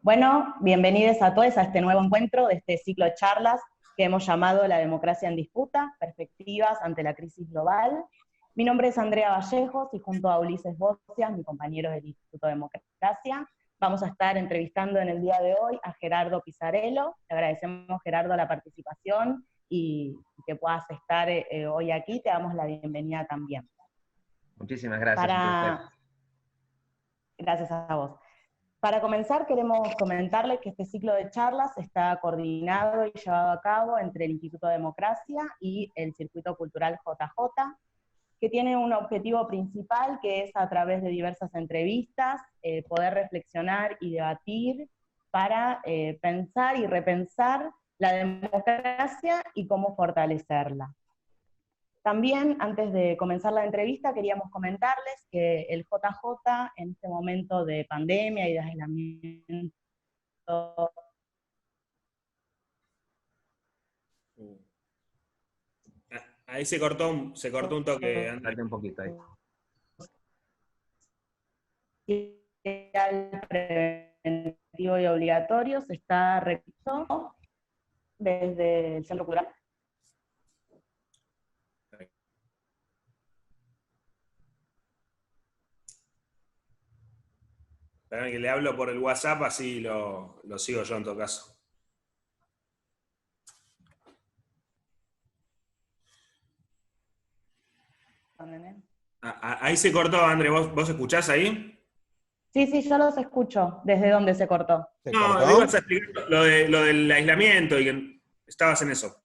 Bueno, bienvenidos a todos a este nuevo encuentro de este ciclo de charlas que hemos llamado La democracia en disputa, perspectivas ante la crisis global. Mi nombre es Andrea Vallejos y junto a Ulises Bocias, mi compañero del Instituto de Democracia, vamos a estar entrevistando en el día de hoy a Gerardo Pisarello. Le agradecemos, Gerardo, la participación y que puedas estar hoy aquí. Te damos la bienvenida también. Muchísimas gracias, un placer. Gracias a vos. Para comenzar, queremos comentarles que este ciclo de charlas está coordinado y llevado a cabo entre el Instituto de Democracia y el Circuito Cultural JJ, que tiene un objetivo principal, que es a través de diversas entrevistas, poder reflexionar y debatir para pensar y repensar la democracia y cómo fortalecerla. También, antes de comenzar la entrevista, queríamos comentarles que el JJ, en este momento de pandemia y de aislamiento... Ahí se cortó un toque, André. Salte un poquito ahí. Preventivo y obligatorio se está realizando desde el Centro Cultural. Espérame que le hablo por el WhatsApp, así lo sigo yo en todo caso. Ahí se cortó, André. ¿Vos escuchás ahí? Sí, yo los escucho. ¿Desde dónde se cortó? No, ibas a explicar lo del aislamiento y que estabas en eso.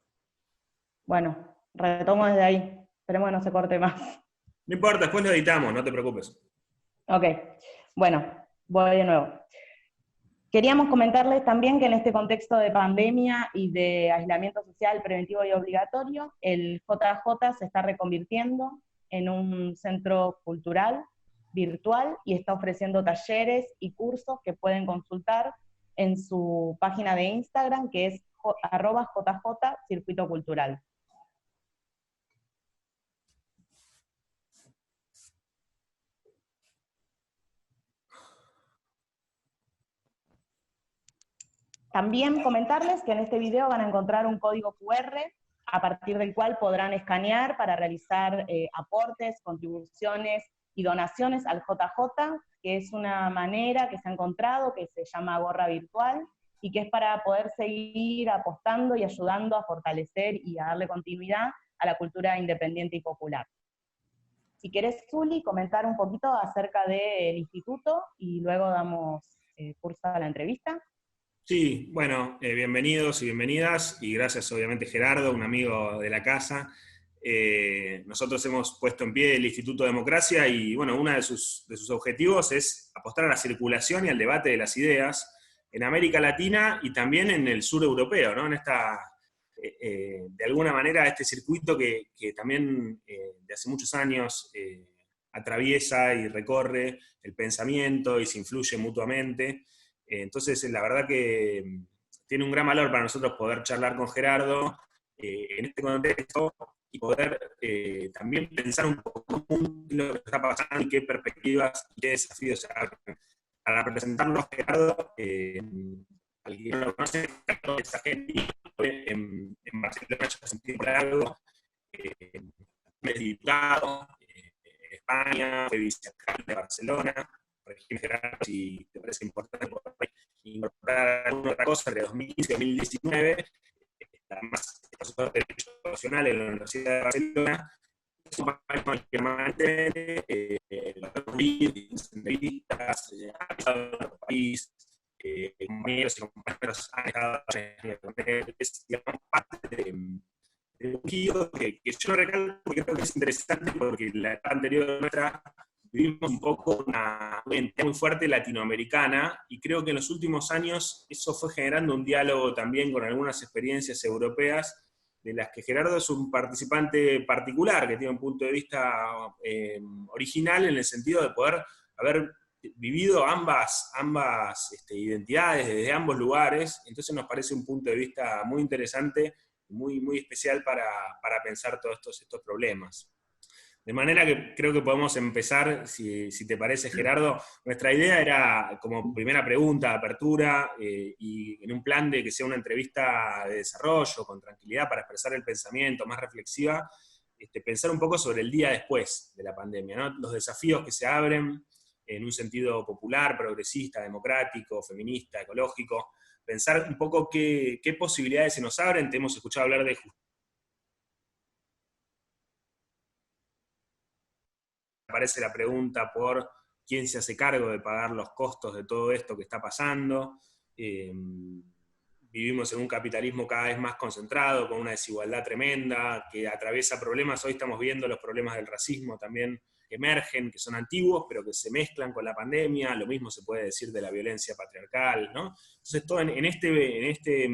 Bueno, retomo desde ahí. Esperemos que no se corte más. No importa, después lo editamos, no te preocupes. Ok, bueno, voy de nuevo. Queríamos comentarles también que en este contexto de pandemia y de aislamiento social preventivo y obligatorio, el JJ se está reconvirtiendo en un centro cultural virtual y está ofreciendo talleres y cursos que pueden consultar en su página de Instagram, que es @JJ Circuito Cultural. También comentarles que en este video van a encontrar un código QR a partir del cual podrán escanear para realizar aportes, contribuciones y donaciones al JJ, que es una manera que se ha encontrado que se llama gorra virtual y que es para poder seguir apostando y ayudando a fortalecer y a darle continuidad a la cultura independiente y popular. Si querés, Zuli, comentar un poquito acerca del instituto y luego damos curso a la entrevista. Sí, bueno, bienvenidos y bienvenidas, y gracias obviamente Gerardo, un amigo de la casa. Nosotros hemos puesto en pie el Instituto de Democracia y bueno, uno de sus objetivos es apostar a la circulación y al debate de las ideas en América Latina y también en el sur europeo, ¿no? En esta, de alguna manera, este circuito que también de hace muchos años atraviesa y recorre el pensamiento y se influye mutuamente. Entonces, la verdad que tiene un gran valor para nosotros poder charlar con Gerardo en este contexto y poder también pensar un poco cómo lo que está pasando y qué perspectivas y qué desafíos se abren. Para presentarlo a Gerardo, al que no lo conoce, Gerardo es argentino, en Barcelona ya hace un tiempo largo, es diputado, en España, fue vicealcalde de Barcelona. Gerardo, si te parece importante incorporar alguna otra cosa entre 2015 y 2019, además profesor de Derecho Constitucional en la Universidad de Barcelona, es un papel que mantiene entrevistas, ha estado en otro país, compañeros y compañeras han estado con él, es parte de un giro que yo recalco porque creo que es interesante porque la etapa anterior nuestra vivimos un poco una identidad muy fuerte latinoamericana y creo que en los últimos años eso fue generando un diálogo también con algunas experiencias europeas de las que Gerardo es un participante particular, que tiene un punto de vista original en el sentido de poder haber vivido ambas identidades desde ambos lugares. Entonces nos parece un punto de vista muy interesante, muy especial para pensar todos estos problemas. De manera que creo que podemos empezar, si te parece, Gerardo. Nuestra idea era, como primera pregunta, de apertura, y en un plan de que sea una entrevista de desarrollo, con tranquilidad, para expresar el pensamiento, más reflexiva, pensar un poco sobre el día después de la pandemia, ¿no? Los desafíos que se abren en un sentido popular, progresista, democrático, feminista, ecológico. Pensar un poco qué posibilidades se nos abren. Te hemos escuchado hablar de justicia. Aparece la pregunta por quién se hace cargo de pagar los costos de todo esto que está pasando. Vivimos en un capitalismo cada vez más concentrado, con una desigualdad tremenda, que atraviesa problemas. Hoy estamos viendo los problemas del racismo también que emergen, que son antiguos, pero que se mezclan con la pandemia. Lo mismo se puede decir de la violencia patriarcal, ¿no? Entonces, todo en este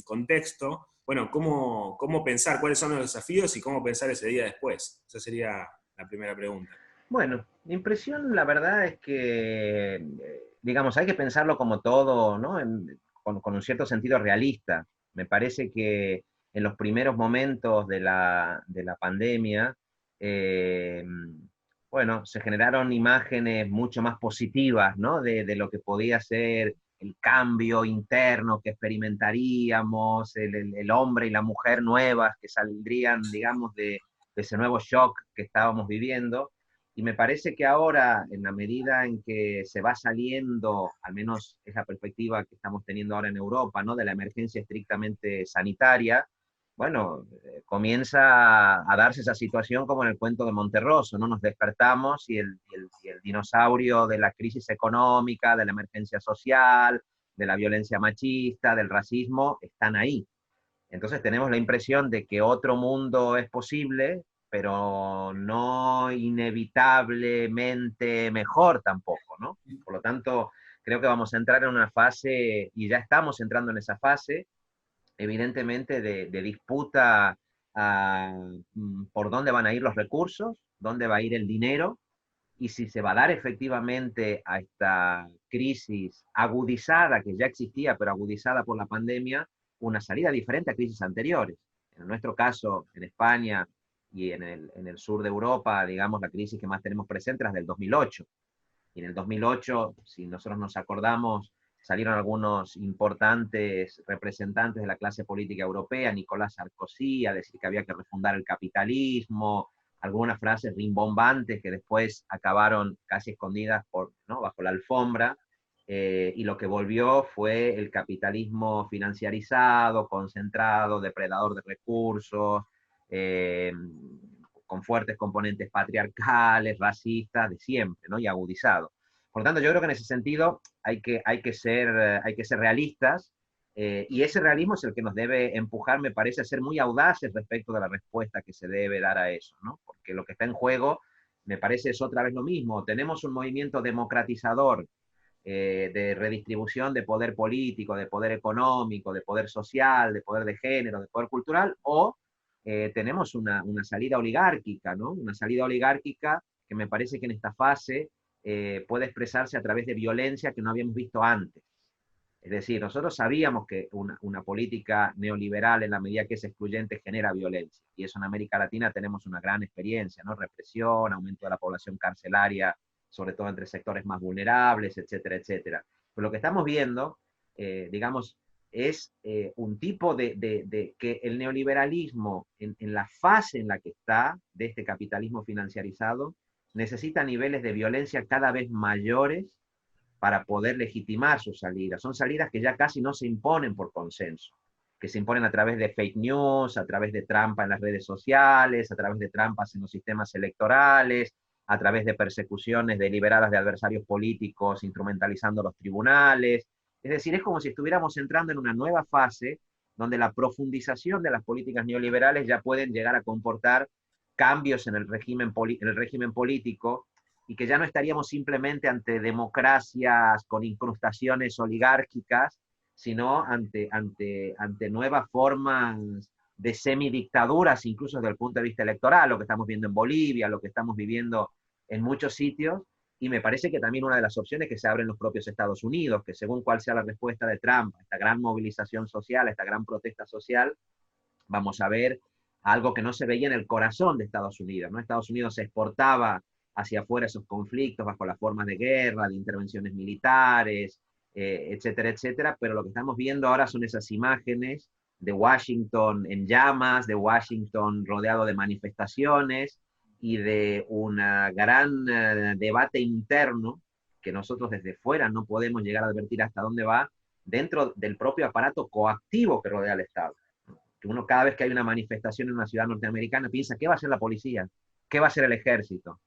contexto, bueno, ¿cómo pensar cuáles son los desafíos y cómo pensar ese día después? Esa sería la primera pregunta. Bueno, mi impresión, la verdad, es que, digamos, hay que pensarlo como todo, ¿no? Con un cierto sentido realista. Me parece que en los primeros momentos de la pandemia, eh, bueno, se generaron imágenes mucho más positivas, ¿no? De lo que podía ser el cambio interno que experimentaríamos, el hombre y la mujer nuevas que saldrían, digamos, de ese nuevo shock que estábamos viviendo. Y me parece que ahora, en la medida en que se va saliendo, al menos es la perspectiva que estamos teniendo ahora en Europa, ¿no? De la emergencia estrictamente sanitaria, bueno, comienza a darse esa situación como en el cuento de Monterroso, ¿no? Nos despertamos y el dinosaurio de la crisis económica, de la emergencia social, de la violencia machista, del racismo, están ahí. Entonces tenemos la impresión de que otro mundo es posible, pero no inevitablemente mejor tampoco, ¿no? Por lo tanto, creo que vamos a entrar en una fase, y ya estamos entrando en esa fase, evidentemente de disputa por dónde van a ir los recursos, dónde va a ir el dinero, y si se va a dar efectivamente a esta crisis agudizada, que ya existía, pero agudizada por la pandemia, una salida diferente a crisis anteriores. En nuestro caso, en España y en el sur de Europa, digamos, la crisis que más tenemos presente es la del 2008. Y en el 2008, si nosotros nos acordamos, salieron algunos importantes representantes de la clase política europea, Nicolás Sarkozy, a decir que había que refundar el capitalismo, algunas frases rimbombantes que después acabaron casi escondidas ¿no? bajo la alfombra, y lo que volvió fue el capitalismo financiarizado, concentrado, depredador de recursos, eh, con fuertes componentes patriarcales, racistas, de siempre, ¿no? Y agudizado. Por lo tanto, yo creo que en ese sentido hay que ser realistas, y ese realismo es el que nos debe empujar, me parece, a ser muy audaces respecto de la respuesta que se debe dar a eso, ¿no? Porque lo que está en juego, me parece, es otra vez lo mismo. Tenemos un movimiento democratizador, de redistribución de poder político, de poder económico, de poder social, de poder de género, de poder cultural, o tenemos una salida oligárquica, ¿no? Una salida oligárquica que me parece que en esta fase puede expresarse a través de violencia que no habíamos visto antes. Es decir, nosotros sabíamos que una política neoliberal, en la medida que es excluyente, genera violencia. Y eso en América Latina tenemos una gran experiencia, ¿no? Represión, aumento de la población carcelaria, sobre todo entre sectores más vulnerables, etcétera, etcétera. Pero lo que estamos viendo, digamos, es un tipo de que el neoliberalismo, en la fase en la que está, de este capitalismo financiarizado, necesita niveles de violencia cada vez mayores para poder legitimar sus salidas. Son salidas que ya casi no se imponen por consenso, que se imponen a través de fake news, a través de trampa en las redes sociales, a través de trampas en los sistemas electorales, a través de persecuciones deliberadas de adversarios políticos, instrumentalizando los tribunales. Es decir, es como si estuviéramos entrando en una nueva fase donde la profundización de las políticas neoliberales ya pueden llegar a comportar cambios en el régimen político, y que ya no estaríamos simplemente ante democracias con incrustaciones oligárquicas, sino ante nuevas formas de semidictaduras, incluso desde el punto de vista electoral, lo que estamos viendo en Bolivia, lo que estamos viviendo en muchos sitios, y me parece que también una de las opciones que se abren en los propios Estados Unidos, que según cuál sea la respuesta de Trump a esta gran movilización social, a esta gran protesta social, vamos a ver algo que no se veía en el corazón de Estados Unidos, ¿no? Estados Unidos exportaba hacia afuera esos conflictos bajo las formas de guerra, de intervenciones militares, etcétera, etcétera, pero lo que estamos viendo ahora son esas imágenes de Washington en llamas, de Washington rodeado de manifestaciones y de un gran debate interno que nosotros desde fuera no podemos llegar a advertir hasta dónde va dentro del propio aparato coactivo que rodea al Estado. Que uno cada vez que hay una manifestación en una ciudad norteamericana piensa, ¿qué va a hacer la policía? ¿Qué va a hacer el ejército?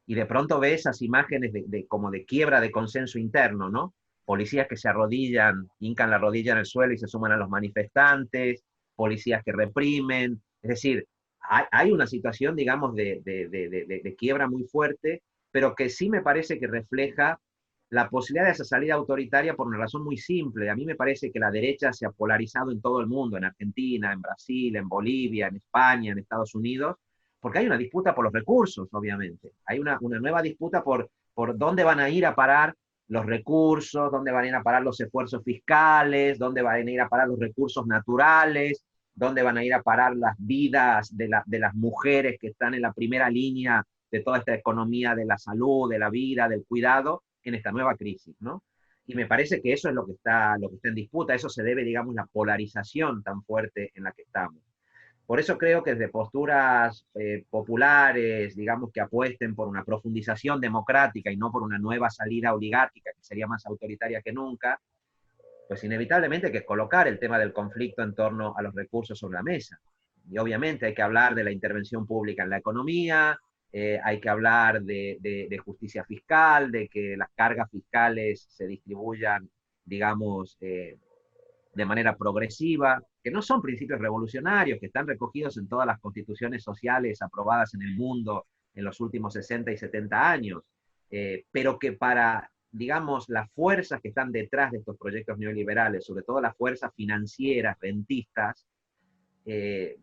Y de pronto ve esas imágenes como de quiebra de consenso interno, ¿no? Policías que se arrodillan, hincan la rodilla en el suelo y se suman a los manifestantes, policías que reprimen, es decir, hay una situación, digamos, de quiebra muy fuerte, pero que sí me parece que refleja la posibilidad de esa salida autoritaria por una razón muy simple. A mí me parece que la derecha se ha polarizado en todo el mundo, en Argentina, en Brasil, en Bolivia, en España, en Estados Unidos, porque hay una disputa por los recursos, obviamente. Hay una nueva disputa por dónde van a ir a parar los recursos, dónde van a ir a parar los esfuerzos fiscales, dónde van a ir a parar los recursos naturales, dónde van a ir a parar las vidas de las mujeres que están en la primera línea de toda esta economía de la salud, de la vida, del cuidado, en esta nueva crisis, ¿no? Y me parece que eso es lo que está en disputa, eso se debe, digamos, la polarización tan fuerte en la que estamos. Por eso creo que desde posturas populares, digamos, que apuesten por una profundización democrática y no por una nueva salida oligárquica que sería más autoritaria que nunca, pues inevitablemente hay que colocar el tema del conflicto en torno a los recursos sobre la mesa. Y obviamente hay que hablar de la intervención pública en la economía, hay que hablar de justicia fiscal, de que las cargas fiscales se distribuyan, digamos, de manera progresiva, que no son principios revolucionarios, que están recogidos en todas las constituciones sociales aprobadas en el mundo en los últimos 60 y 70 años, pero que para, digamos, las fuerzas que están detrás de estos proyectos neoliberales, sobre todo las fuerzas financieras, rentistas, el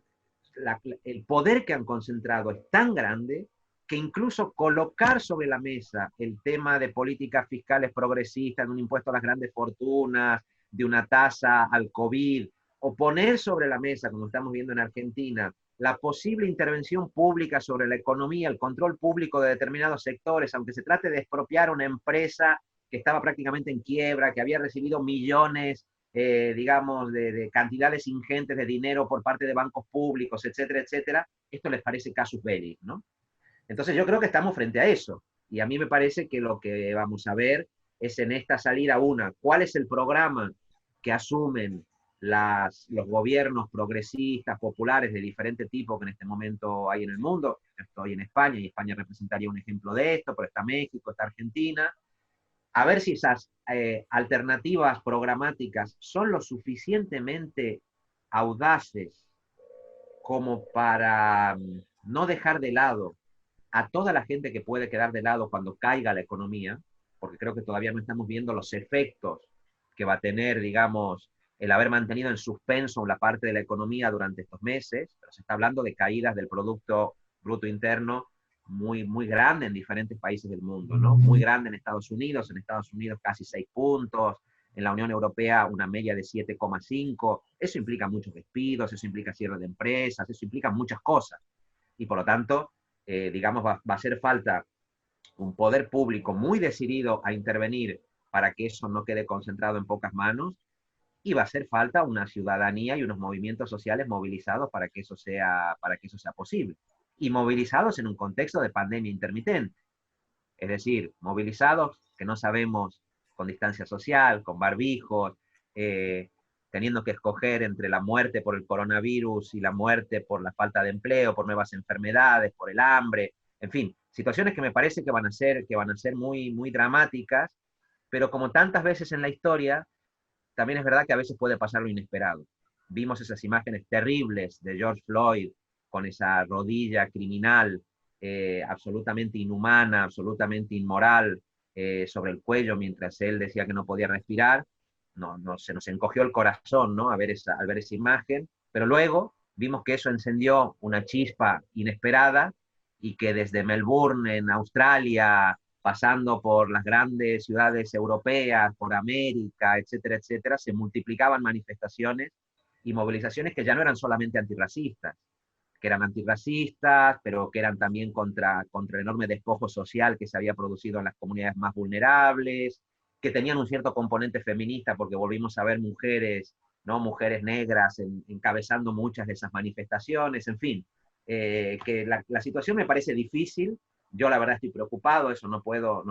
poder que han concentrado es tan grande que incluso colocar sobre la mesa el tema de políticas fiscales progresistas, de un impuesto a las grandes fortunas, de una tasa al COVID, o poner sobre la mesa, como estamos viendo en Argentina, la posible intervención pública sobre la economía, el control público de determinados sectores, aunque se trate de expropiar una empresa que estaba prácticamente en quiebra, que había recibido millones, digamos, de cantidades ingentes de dinero por parte de bancos públicos, etcétera, etcétera, esto les parece casus belli, ¿no? Entonces yo creo que estamos frente a eso. Y a mí me parece que lo que vamos a ver es en esta salida cuál es el programa que asumen los gobiernos progresistas, populares de diferente tipo que en este momento hay en el mundo. Estoy en España y España representaría un ejemplo de esto, pero está México, está Argentina. A ver si esas alternativas programáticas son lo suficientemente audaces como para no dejar de lado a toda la gente que puede quedar de lado cuando caiga la economía, porque creo que todavía no estamos viendo los efectos que va a tener, digamos, el haber mantenido en suspenso la parte de la economía durante estos meses, pero se está hablando de caídas del Producto Bruto Interno muy, muy grande en diferentes países del mundo, ¿no? Muy grande en Estados Unidos casi 6 puntos, en la Unión Europea una media de 7,5, eso implica muchos despidos, eso implica cierre de empresas, eso implica muchas cosas, y por lo tanto, digamos, va a hacer falta un poder público muy decidido a intervenir para que eso no quede concentrado en pocas manos, y va a hacer falta una ciudadanía y unos movimientos sociales movilizados para que eso sea posible. Y movilizados en un contexto de pandemia intermitente. Es decir, movilizados que no sabemos con distancia social, con barbijos, teniendo que escoger entre la muerte por el coronavirus y la muerte por la falta de empleo, por nuevas enfermedades, por el hambre, en fin, situaciones que me parece que van a ser muy, muy dramáticas, pero como tantas veces en la historia, también es verdad que a veces puede pasar lo inesperado. Vimos esas imágenes terribles de George Floyd con esa rodilla criminal, absolutamente inhumana, absolutamente inmoral, sobre el cuello mientras él decía que no podía respirar. Se nos encogió el corazón, ¿no? Al ver esa imagen, pero luego vimos que eso encendió una chispa inesperada y que desde Melbourne, en Australia, pasando por las grandes ciudades europeas, por América, etcétera, etcétera, se multiplicaban manifestaciones y movilizaciones que ya no eran solamente antirracistas, que eran antirracistas, pero que eran también contra el enorme despojo social que se había producido en las comunidades más vulnerables, que tenían un cierto componente feminista, porque volvimos a ver mujeres, ¿no? Mujeres negras encabezando muchas de esas manifestaciones, en fin, que la situación me parece difícil. Yo la verdad estoy preocupado, eso no puedo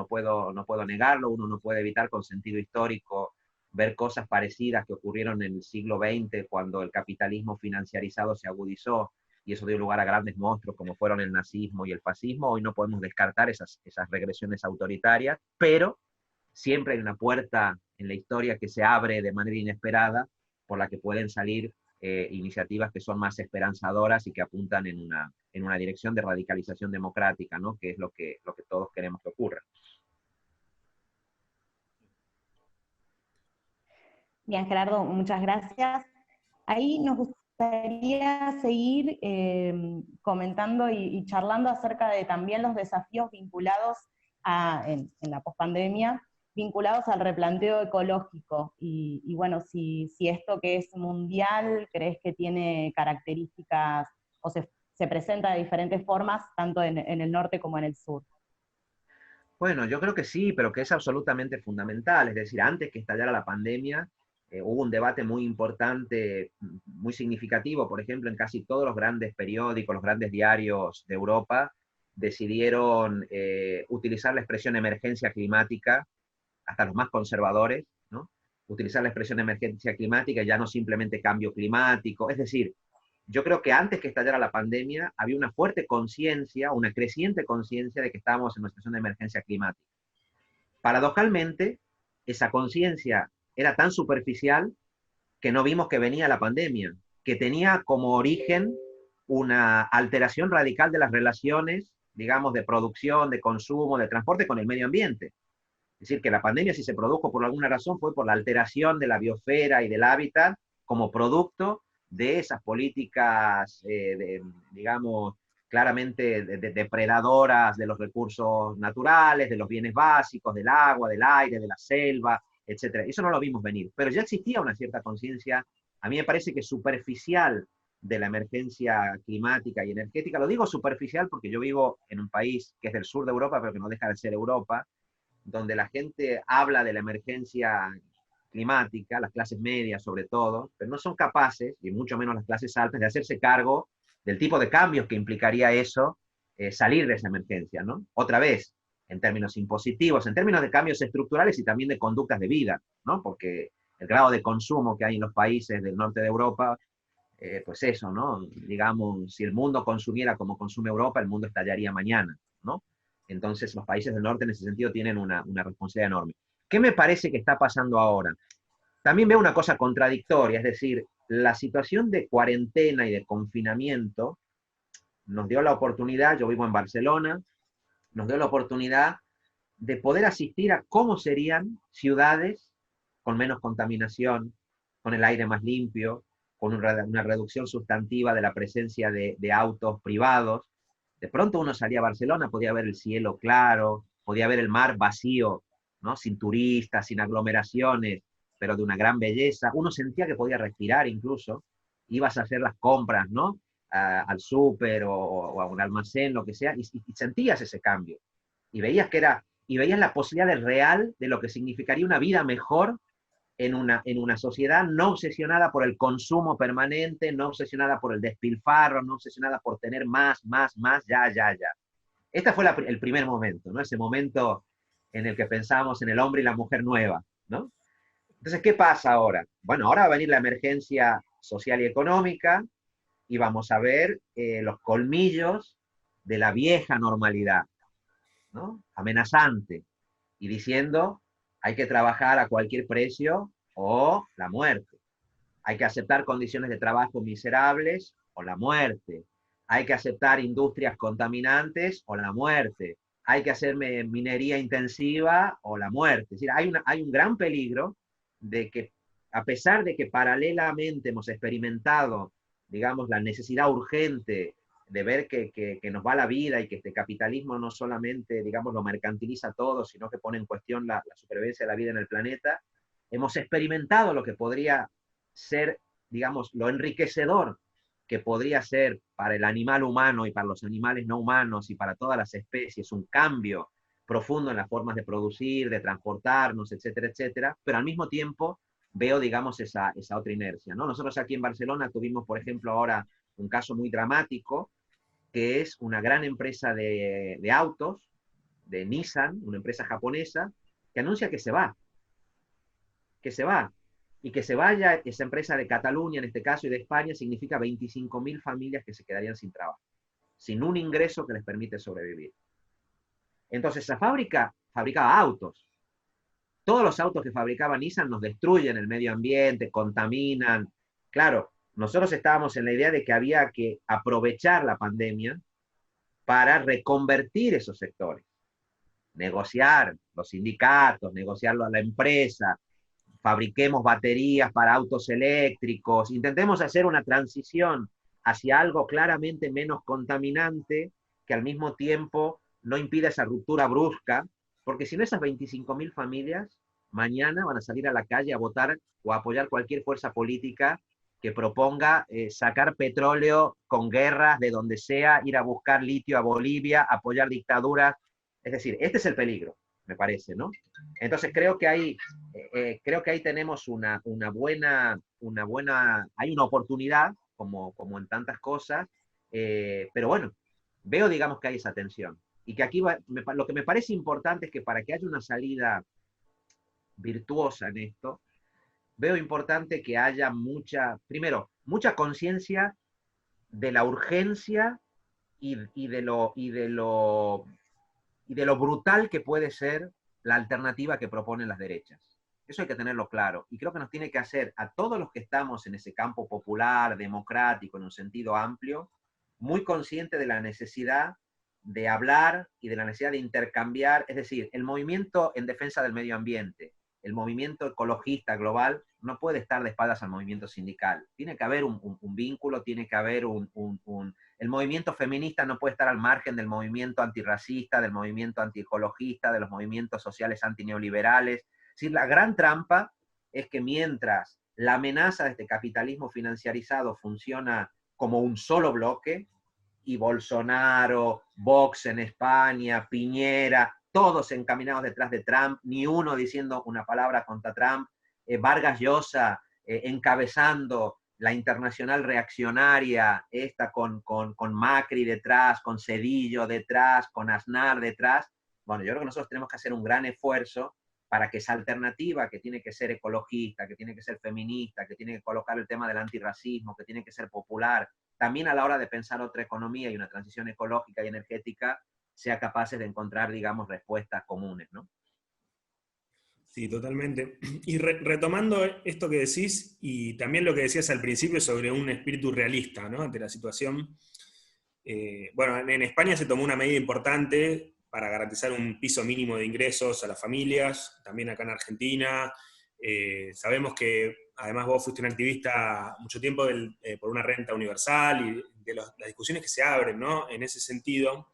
negarlo, uno no puede evitar con sentido histórico ver cosas parecidas que ocurrieron en el siglo XX, cuando el capitalismo financiarizado se agudizó, y eso dio lugar a grandes monstruos como fueron el nazismo y el fascismo. Hoy no podemos descartar esas regresiones autoritarias, pero siempre hay una puerta en la historia que se abre de manera inesperada, por la que pueden salir iniciativas que son más esperanzadoras y que apuntan en una dirección de radicalización democrática, ¿no? Que es lo que todos queremos que ocurra. Bien, Gerardo, muchas gracias. Ahí nos gustaría seguir comentando y charlando acerca de también los desafíos vinculados en la pospandemia, vinculados al replanteo ecológico. Y bueno, si esto que es mundial, crees que tiene características o se presenta de diferentes formas, tanto en el norte como en el sur. Bueno, yo creo que sí, pero que es absolutamente fundamental. Es decir, antes que estallara la pandemia, hubo un debate muy importante, muy significativo. Por ejemplo, en casi todos los grandes periódicos, los grandes diarios de Europa, decidieron utilizar la expresión emergencia climática, hasta los más conservadores, ¿no? Utilizar la expresión emergencia climática, ya no simplemente cambio climático. Es decir, yo creo que antes que estallara la pandemia había una fuerte conciencia, una creciente conciencia de que estábamos en una situación de emergencia climática. Paradojalmente, esa conciencia era tan superficial que no vimos que venía la pandemia, que tenía como origen una alteración radical de las relaciones, digamos, de producción, de consumo, de transporte con el medio ambiente. Es decir, que la pandemia, si se produjo por alguna razón, fue por la alteración de la biosfera y del hábitat como producto de esas políticas, digamos, claramente depredadoras de los recursos naturales, de los bienes básicos, del agua, del aire, de la selva, etc. Eso no lo vimos venir, pero ya existía una cierta conciencia, a mí me parece que superficial, de la emergencia climática y energética. Lo digo superficial porque yo vivo en un país que es del sur de Europa, pero que no deja de ser Europa, donde la gente habla de la emergencia climática, las clases medias sobre todo, pero no son capaces, y mucho menos las clases altas, de hacerse cargo del tipo de cambios que implicaría eso, salir de esa emergencia, ¿no? Otra vez, en términos impositivos, en términos de cambios estructurales y también de conductas de vida, ¿no? Porque el grado de consumo que hay en los países del norte de Europa, pues eso, ¿no? Digamos, si el mundo consumiera como consume Europa, el mundo estallaría mañana, ¿no? Entonces los países del norte en ese sentido tienen una responsabilidad enorme. ¿Qué me parece que está pasando ahora? También veo una cosa contradictoria, es decir, la situación de cuarentena y de confinamiento nos dio la oportunidad, yo vivo en Barcelona, nos dio la oportunidad de poder asistir a cómo serían ciudades con menos contaminación, con el aire más limpio, con una reducción sustantiva de la presencia de autos privados. De pronto uno salía a Barcelona, podía ver el cielo claro, podía ver el mar vacío, ¿no? Sin turistas, sin aglomeraciones, pero de una gran belleza. Uno sentía que podía respirar incluso. Ibas a hacer las compras, ¿no? Al súper o a un almacén, lo que sea, y sentías ese cambio. Y veías la posibilidad real de lo que significaría una vida mejor en una sociedad no obsesionada por el consumo permanente, no obsesionada por el despilfarro, no obsesionada por tener más, ya, ya, ya. Este fue el primer momento, ¿no? Ese momento en el que pensamos en el hombre y la mujer nueva, ¿no? Entonces, ¿qué pasa ahora? Bueno, ahora va a venir la emergencia social y económica y vamos a ver los colmillos de la vieja normalidad, ¿no? Amenazante, y diciendo, hay que trabajar a cualquier precio o la muerte. Hay que aceptar condiciones de trabajo miserables o la muerte. Hay que aceptar industrias contaminantes o la muerte. Hay que hacer minería intensiva o la muerte. Es decir, hay un gran peligro de que, a pesar de que paralelamente hemos experimentado, digamos, la necesidad urgente de ver que nos va la vida y que este capitalismo no solamente, digamos, lo mercantiliza todo, sino que pone en cuestión la supervivencia de la vida en el planeta, hemos experimentado lo que podría ser, digamos, lo enriquecedor que podría ser para el animal humano y para los animales no humanos y para todas las especies un cambio profundo en las formas de producir, de transportarnos, etcétera, etcétera, pero al mismo tiempo veo, digamos, esa otra inercia, ¿no? Nosotros aquí en Barcelona tuvimos, por ejemplo, ahora un caso muy dramático, que es una gran empresa de autos, de Nissan, una empresa japonesa, que anuncia que se va, y que se vaya esa empresa de Cataluña, en este caso, y de España, significa 25.000 familias que se quedarían sin trabajo, sin un ingreso que les permite sobrevivir. Entonces, esa fábrica fabricaba autos. Todos los autos que fabricaba Nissan nos destruyen el medio ambiente, contaminan. Claro, nosotros estábamos en la idea de que había que aprovechar la pandemia para reconvertir esos sectores, negociar los sindicatos, negociarlo a la empresa, fabriquemos baterías para autos eléctricos, intentemos hacer una transición hacia algo claramente menos contaminante que al mismo tiempo no impida esa ruptura brusca, porque si no esas 25.000 familias mañana van a salir a la calle a votar o a apoyar cualquier fuerza política que proponga sacar petróleo con guerras de donde sea, ir a buscar litio a Bolivia, apoyar dictaduras. Es decir, este es el peligro, me parece, ¿no? Entonces creo que ahí tenemos hay una oportunidad, como en tantas cosas, pero bueno, veo, digamos, que hay esa tensión. Y que aquí lo que me parece importante es que para que haya una salida virtuosa en esto, veo importante que haya primero, mucha conciencia de la urgencia y de lo brutal que puede ser la alternativa que proponen las derechas. Eso hay que tenerlo claro. Y creo que nos tiene que hacer a todos los que estamos en ese campo popular, democrático, en un sentido amplio, muy consciente de la necesidad de hablar y de la necesidad de intercambiar. Es decir, el movimiento en defensa del medio ambiente, el movimiento ecologista global, no puede estar de espaldas al movimiento sindical. Tiene que haber un vínculo, tiene que haber el movimiento feminista no puede estar al margen del movimiento antirracista, del movimiento antiecologista, de los movimientos sociales antineoliberales. Es decir, la gran trampa es que mientras la amenaza de este capitalismo financiarizado funciona como un solo bloque, y Bolsonaro, Vox en España, Piñera, todos encaminados detrás de Trump, ni uno diciendo una palabra contra Trump, Vargas Llosa encabezando la internacional reaccionaria, esta con Macri detrás, con Zedillo detrás, con Aznar detrás. Bueno, yo creo que nosotros tenemos que hacer un gran esfuerzo para que esa alternativa, que tiene que ser ecologista, que tiene que ser feminista, que tiene que colocar el tema del antirracismo, que tiene que ser popular, también a la hora de pensar otra economía y una transición ecológica y energética, sea capaces de encontrar, digamos, respuestas comunes, ¿no? Sí, totalmente. Y retomando esto que decís, y también lo que decías al principio sobre un espíritu realista, ¿no?, ante la situación. Bueno, en España se tomó una medida importante para garantizar un piso mínimo de ingresos a las familias, también acá en Argentina. Sabemos que además vos fuiste un activista mucho tiempo por una renta universal y de las discusiones que se abren, ¿no?, en ese sentido.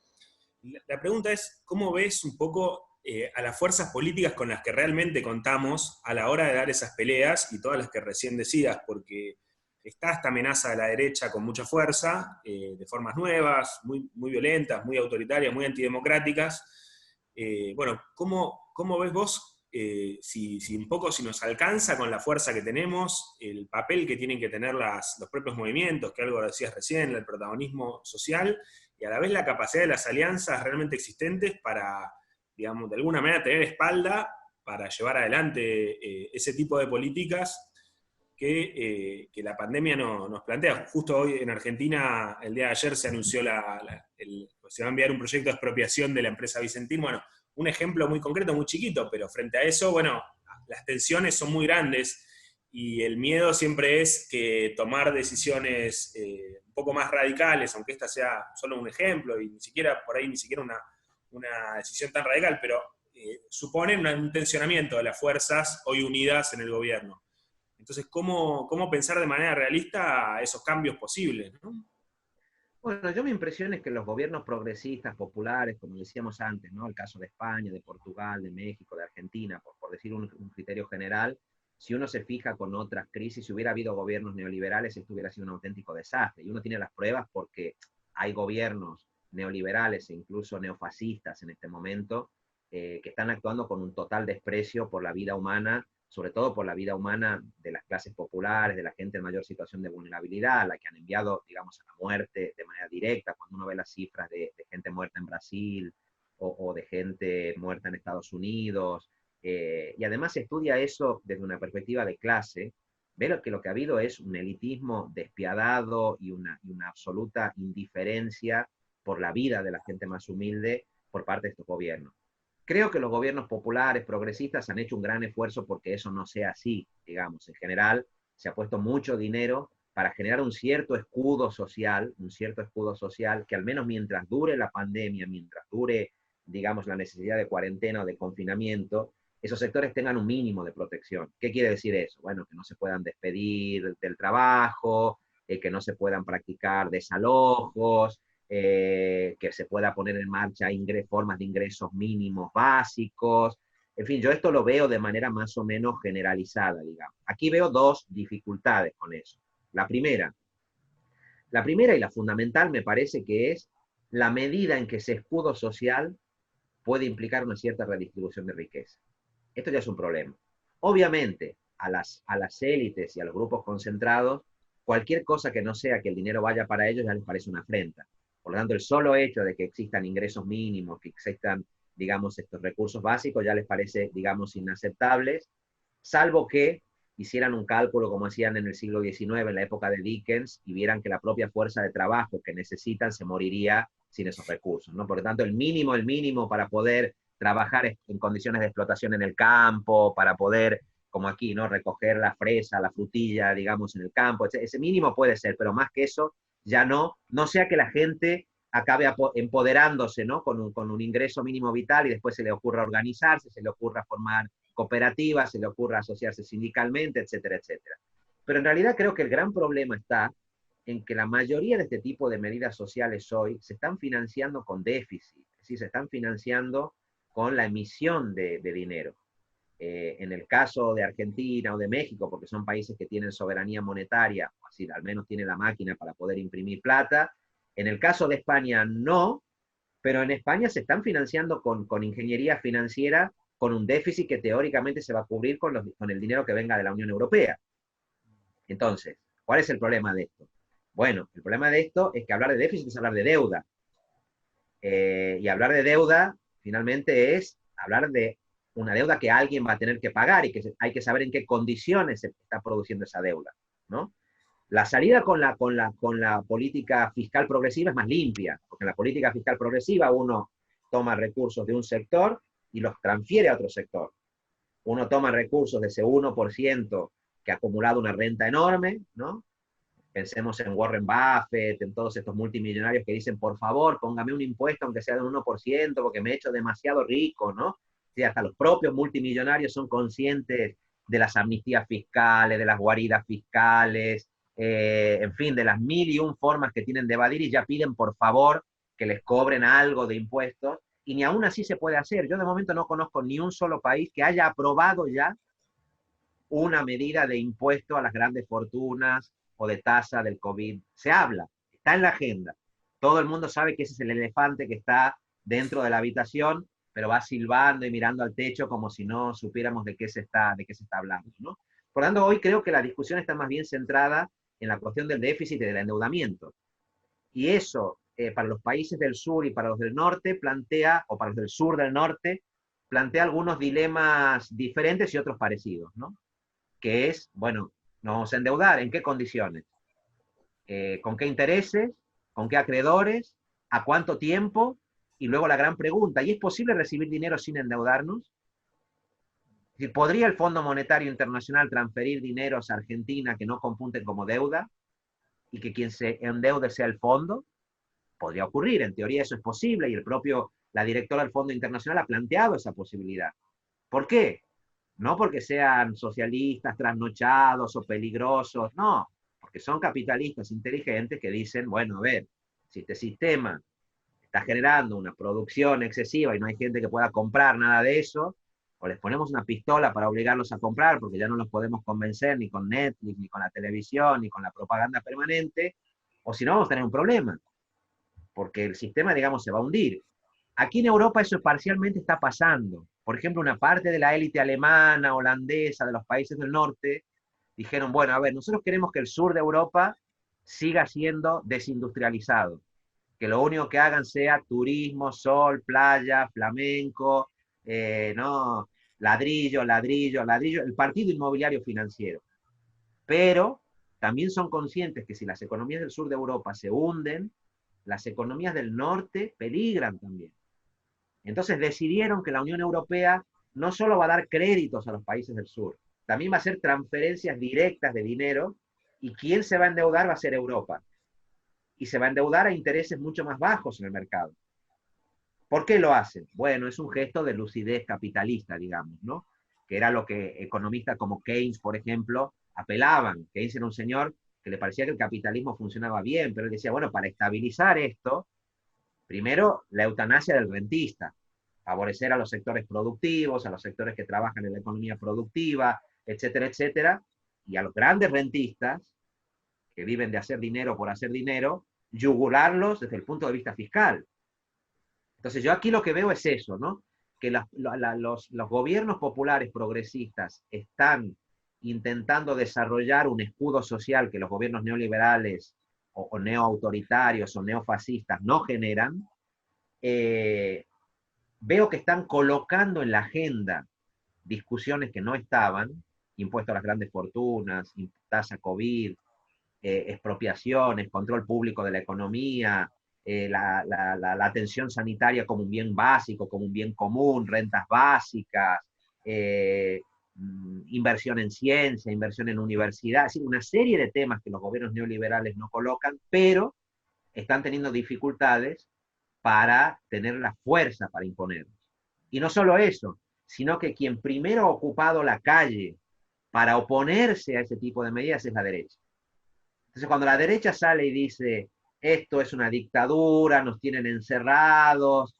La pregunta es, ¿cómo ves un poco a las fuerzas políticas con las que realmente contamos a la hora de dar esas peleas y todas las que recién decías? Porque está esta amenaza de la derecha con mucha fuerza, de formas nuevas, muy, muy violentas, muy autoritarias, muy antidemocráticas. Bueno, ¿cómo ves vos, si un poco si nos alcanza con la fuerza que tenemos, el papel que tienen que tener los propios movimientos, que algo decías recién, el protagonismo social, y a la vez la capacidad de las alianzas realmente existentes para, digamos, de alguna manera tener espalda para llevar adelante ese tipo de políticas que la pandemia nos plantea? Justo hoy en Argentina, el día de ayer, se anunció se va a enviar un proyecto de expropiación de la empresa Vicentín. Bueno, un ejemplo muy concreto, muy chiquito, pero frente a eso, bueno, las tensiones son muy grandes y el miedo siempre es que tomar decisiones un poco más radicales, aunque esta sea solo un ejemplo y por ahí ni siquiera una decisión tan radical, pero suponen un tensionamiento de las fuerzas hoy unidas en el gobierno. Entonces, ¿cómo pensar de manera realista esos cambios posibles, ¿no? Bueno, yo mi impresión es que los gobiernos progresistas, populares, como decíamos antes, ¿no?, el caso de España, de Portugal, de México, de Argentina, por decir un criterio general, si uno se fija con otras crisis, si hubiera habido gobiernos neoliberales, esto hubiera sido un auténtico desastre. Y uno tiene las pruebas porque hay gobiernos neoliberales e incluso neofascistas en este momento que están actuando con un total desprecio por la vida humana, sobre todo por la vida humana de las clases populares, de la gente en mayor situación de vulnerabilidad, a la que han enviado, digamos, a la muerte de manera directa. Cuando uno ve las cifras de gente muerta en Brasil o de gente muerta en Estados Unidos, y además se estudia eso desde una perspectiva de clase, ve que lo que ha habido es un elitismo despiadado y una absoluta indiferencia por la vida de la gente más humilde por parte de estos gobiernos. Creo que los gobiernos populares, progresistas, han hecho un gran esfuerzo porque eso no sea así, digamos. En general, se ha puesto mucho dinero para generar un cierto escudo social que al menos mientras dure la pandemia, mientras dure, digamos, la necesidad de cuarentena o de confinamiento, esos sectores tengan un mínimo de protección. ¿Qué quiere decir eso? Bueno, que no se puedan despedir del trabajo, que no se puedan practicar desalojos, que se pueda poner en marcha formas de ingresos mínimos básicos. En fin, yo esto lo veo de manera más o menos generalizada, digamos. Aquí veo dos dificultades con eso. La primera y la fundamental me parece que es la medida en que ese escudo social puede implicar una cierta redistribución de riqueza. Esto ya es un problema. Obviamente, a las élites y a los grupos concentrados, cualquier cosa que no sea que el dinero vaya para ellos ya les parece una afrenta. Por lo tanto, el solo hecho de que existan ingresos mínimos, que existan, digamos, estos recursos básicos, ya les parece, digamos, inaceptables, salvo que hicieran un cálculo como hacían en el siglo XIX, en la época de Dickens, y vieran que la propia fuerza de trabajo que necesitan se moriría sin esos recursos, ¿no? Por lo tanto, el mínimo para poder trabajar en condiciones de explotación en el campo, para poder, como aquí, ¿no? Recoger la fresa, la frutilla, digamos, en el campo, ese mínimo puede ser, pero más que eso, ya no sea que la gente acabe empoderándose, ¿no? Con un ingreso mínimo vital y después se le ocurra organizarse, se le ocurra formar cooperativas, se le ocurra asociarse sindicalmente, etcétera, etcétera. Pero en realidad creo que el gran problema está en que la mayoría de este tipo de medidas sociales hoy se están financiando con déficit, es decir, se están financiando con la emisión de dinero. En el caso de Argentina o de México, porque son países que tienen soberanía monetaria, o así, al menos tienen la máquina para poder imprimir plata. En el caso de España no, pero en España se están financiando con ingeniería financiera, con un déficit que teóricamente se va a cubrir con el dinero que venga de la Unión Europea. Entonces, ¿cuál es el problema de esto? Bueno, el problema de esto es que hablar de déficit es hablar de deuda. Y hablar de deuda, finalmente, es hablar de una deuda que alguien va a tener que pagar y que hay que saber en qué condiciones se está produciendo esa deuda, ¿no? La salida con la política fiscal progresiva es más limpia, porque en la política fiscal progresiva uno toma recursos de un sector y los transfiere a otro sector. Uno toma recursos de ese 1% que ha acumulado una renta enorme, ¿no? Pensemos en Warren Buffett, en todos estos multimillonarios que dicen, por favor, póngame un impuesto aunque sea de un 1%, porque me he hecho demasiado rico, ¿no? Sí, hasta los propios multimillonarios son conscientes de las amnistías fiscales, de las guaridas fiscales, en fin, de las 1001 formas que tienen de evadir y ya piden, por favor, que les cobren algo de impuestos, y ni aún así se puede hacer. Yo de momento no conozco ni un solo país que haya aprobado ya una medida de impuesto a las grandes fortunas o de tasa del COVID. Se habla, está en la agenda. Todo el mundo sabe que ese es el elefante que está dentro de la habitación, pero va silbando y mirando al techo como si no supiéramos de qué se está hablando, ¿no? Por lo tanto, hoy creo que la discusión está más bien centrada en la cuestión del déficit y del endeudamiento. Y eso, para los países del sur y para los del norte, plantea, o para los del sur del norte, plantea algunos dilemas diferentes y otros parecidos, ¿no? Que es, bueno, nos vamos a endeudar, ¿en qué condiciones? ¿Con qué intereses? ¿Con qué acreedores? ¿A cuánto tiempo? Y luego la gran pregunta, ¿y es posible recibir dinero sin endeudarnos? Es decir, ¿podría el Fondo Monetario Internacional transferir dineros a Argentina que no compunten como deuda y que quien se endeude sea el fondo? Podría ocurrir, en teoría eso es posible y la directora del Fondo Internacional ha planteado esa posibilidad. ¿Por qué? No porque sean socialistas trasnochados o peligrosos, no, porque son capitalistas inteligentes que dicen, bueno, a ver, si este sistema está generando una producción excesiva y no hay gente que pueda comprar nada de eso, o les ponemos una pistola para obligarlos a comprar, porque ya no los podemos convencer ni con Netflix, ni con la televisión, ni con la propaganda permanente, o si no vamos a tener un problema, porque el sistema, digamos, se va a hundir. Aquí en Europa eso parcialmente está pasando. Por ejemplo, una parte de la élite alemana, holandesa, de los países del norte, dijeron, bueno, a ver, nosotros queremos que el sur de Europa siga siendo desindustrializado, que lo único que hagan sea turismo, sol, playa, flamenco, no, ladrillo, ladrillo, ladrillo, el partido inmobiliario financiero. Pero también son conscientes que si las economías del sur de Europa se hunden, las economías del norte peligran también. Entonces decidieron que la Unión Europea no solo va a dar créditos a los países del sur, también va a hacer transferencias directas de dinero, y quien se va a endeudar va a ser Europa. Y se va a endeudar a intereses mucho más bajos en el mercado. ¿Por qué lo hacen? Bueno, es un gesto de lucidez capitalista, digamos, ¿no? Que era lo que economistas como Keynes, por ejemplo, apelaban. Keynes era un señor que le parecía que el capitalismo funcionaba bien, pero él decía, bueno, para estabilizar esto, primero la eutanasia del rentista, favorecer a los sectores productivos, a los sectores que trabajan en la economía productiva, etcétera, etcétera, y a los grandes rentistas, que viven de hacer dinero por hacer dinero, yugularlos desde el punto de vista fiscal. Entonces yo aquí lo que veo es eso, ¿no? Que los gobiernos populares progresistas están intentando desarrollar un escudo social que los gobiernos neoliberales o neoautoritarios o neofascistas no generan. Veo que están colocando en la agenda discusiones que no estaban, impuesto a las grandes fortunas, tasa COVID, expropiaciones, control público de la economía, la atención sanitaria como un bien básico, como un bien común, rentas básicas, inversión en ciencia, inversión en universidad, es decir, una serie de temas que los gobiernos neoliberales no colocan, pero están teniendo dificultades para tener la fuerza para imponerlos. Y no solo eso, sino que quien primero ha ocupado la calle para oponerse a ese tipo de medidas es la derecha. Entonces, cuando la derecha sale y dice, esto es una dictadura, nos tienen encerrados,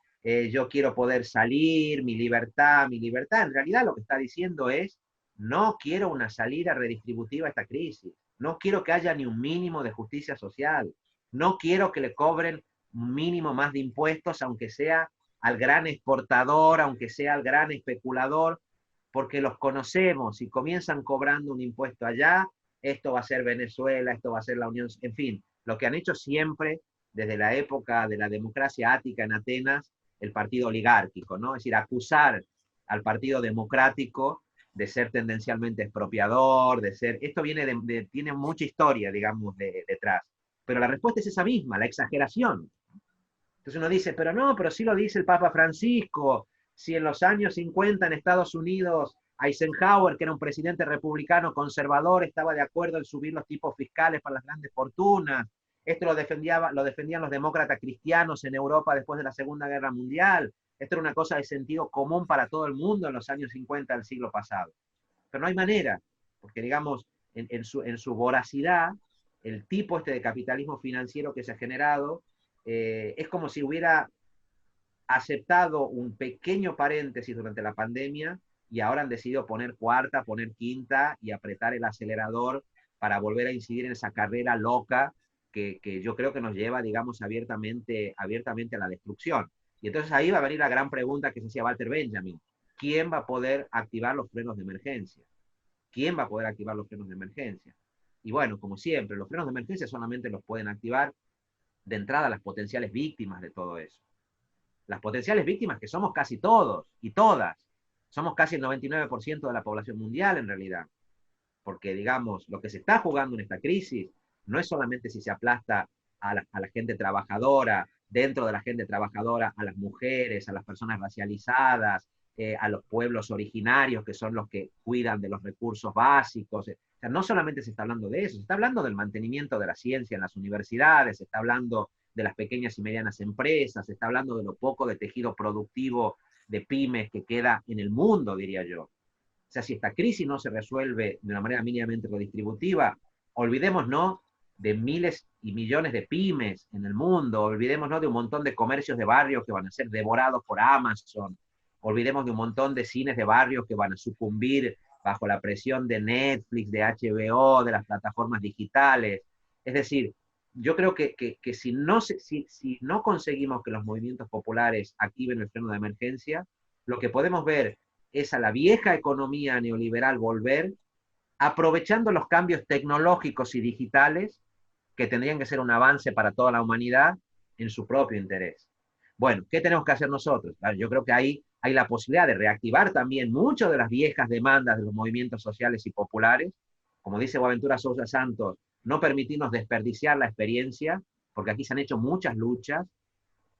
yo quiero poder salir, mi libertad, en realidad lo que está diciendo es, no quiero una salida redistributiva a esta crisis, no quiero que haya ni un mínimo de justicia social, no quiero que le cobren un mínimo más de impuestos, aunque sea al gran exportador, aunque sea al gran especulador, porque los conocemos y comienzan cobrando un impuesto allá, esto va a ser Venezuela, esto va a ser la Unión, en fin, lo que han hecho siempre desde la época de la democracia ática en Atenas, el partido oligárquico, ¿no? Es decir, acusar al partido democrático de ser tendencialmente expropiador, de ser... Esto viene tiene mucha historia, digamos, detrás. Pero la respuesta es esa misma, la exageración. Entonces uno dice, pero no, pero sí lo dice el Papa Francisco, si en los años 50 en Estados Unidos Eisenhower, que era un presidente republicano conservador, estaba de acuerdo en subir los tipos fiscales para las grandes fortunas. Esto lo defendían los demócratas cristianos en Europa después de la Segunda Guerra Mundial. Esto era una cosa de sentido común para todo el mundo en los años 50 del siglo pasado. Pero no hay manera, porque digamos, en su voracidad, el tipo este de capitalismo financiero que se ha generado, es como si hubiera aceptado un pequeño paréntesis durante la pandemia y ahora han decidido poner cuarta, poner quinta y apretar el acelerador para volver a incidir en esa carrera loca que yo creo que nos lleva, digamos, abiertamente a la destrucción. Y entonces ahí va a venir la gran pregunta que se hacía Walter Benjamin. ¿Quién va a poder activar los frenos de emergencia? ¿Quién va a poder activar los frenos de emergencia? Y bueno, como siempre, los frenos de emergencia solamente los pueden activar de entrada las potenciales víctimas de todo eso. Las potenciales víctimas que somos casi todos y todas. Somos casi el 99% de la población mundial en realidad. Porque, digamos, lo que se está jugando en esta crisis no es solamente si se aplasta a la gente trabajadora, dentro de la gente trabajadora, a las mujeres, a las personas racializadas, a los pueblos originarios, que son los que cuidan de los recursos básicos. O sea, no solamente se está hablando de eso, se está hablando del mantenimiento de la ciencia en las universidades, se está hablando de las pequeñas y medianas empresas, se está hablando de lo poco de tejido productivo de pymes que queda en el mundo, diría yo. O sea, si esta crisis no se resuelve de una manera mínimamente redistributiva, olvidémonos de miles y millones de pymes en el mundo, olvidémonos de un montón de comercios de barrio que van a ser devorados por Amazon, olvidemos de un montón de cines de barrio que van a sucumbir bajo la presión de Netflix, de HBO, de las plataformas digitales. Es decir, yo creo que si no conseguimos que los movimientos populares activen el freno de emergencia, lo que podemos ver es a la vieja economía neoliberal volver, aprovechando los cambios tecnológicos y digitales que tendrían que ser un avance para toda la humanidad en su propio interés. Bueno, ¿qué tenemos que hacer nosotros? Yo creo que ahí hay la posibilidad de reactivar también muchas de las viejas demandas de los movimientos sociales y populares. Como dice Boaventura Sousa Santos, no permitirnos desperdiciar la experiencia, porque aquí se han hecho muchas luchas.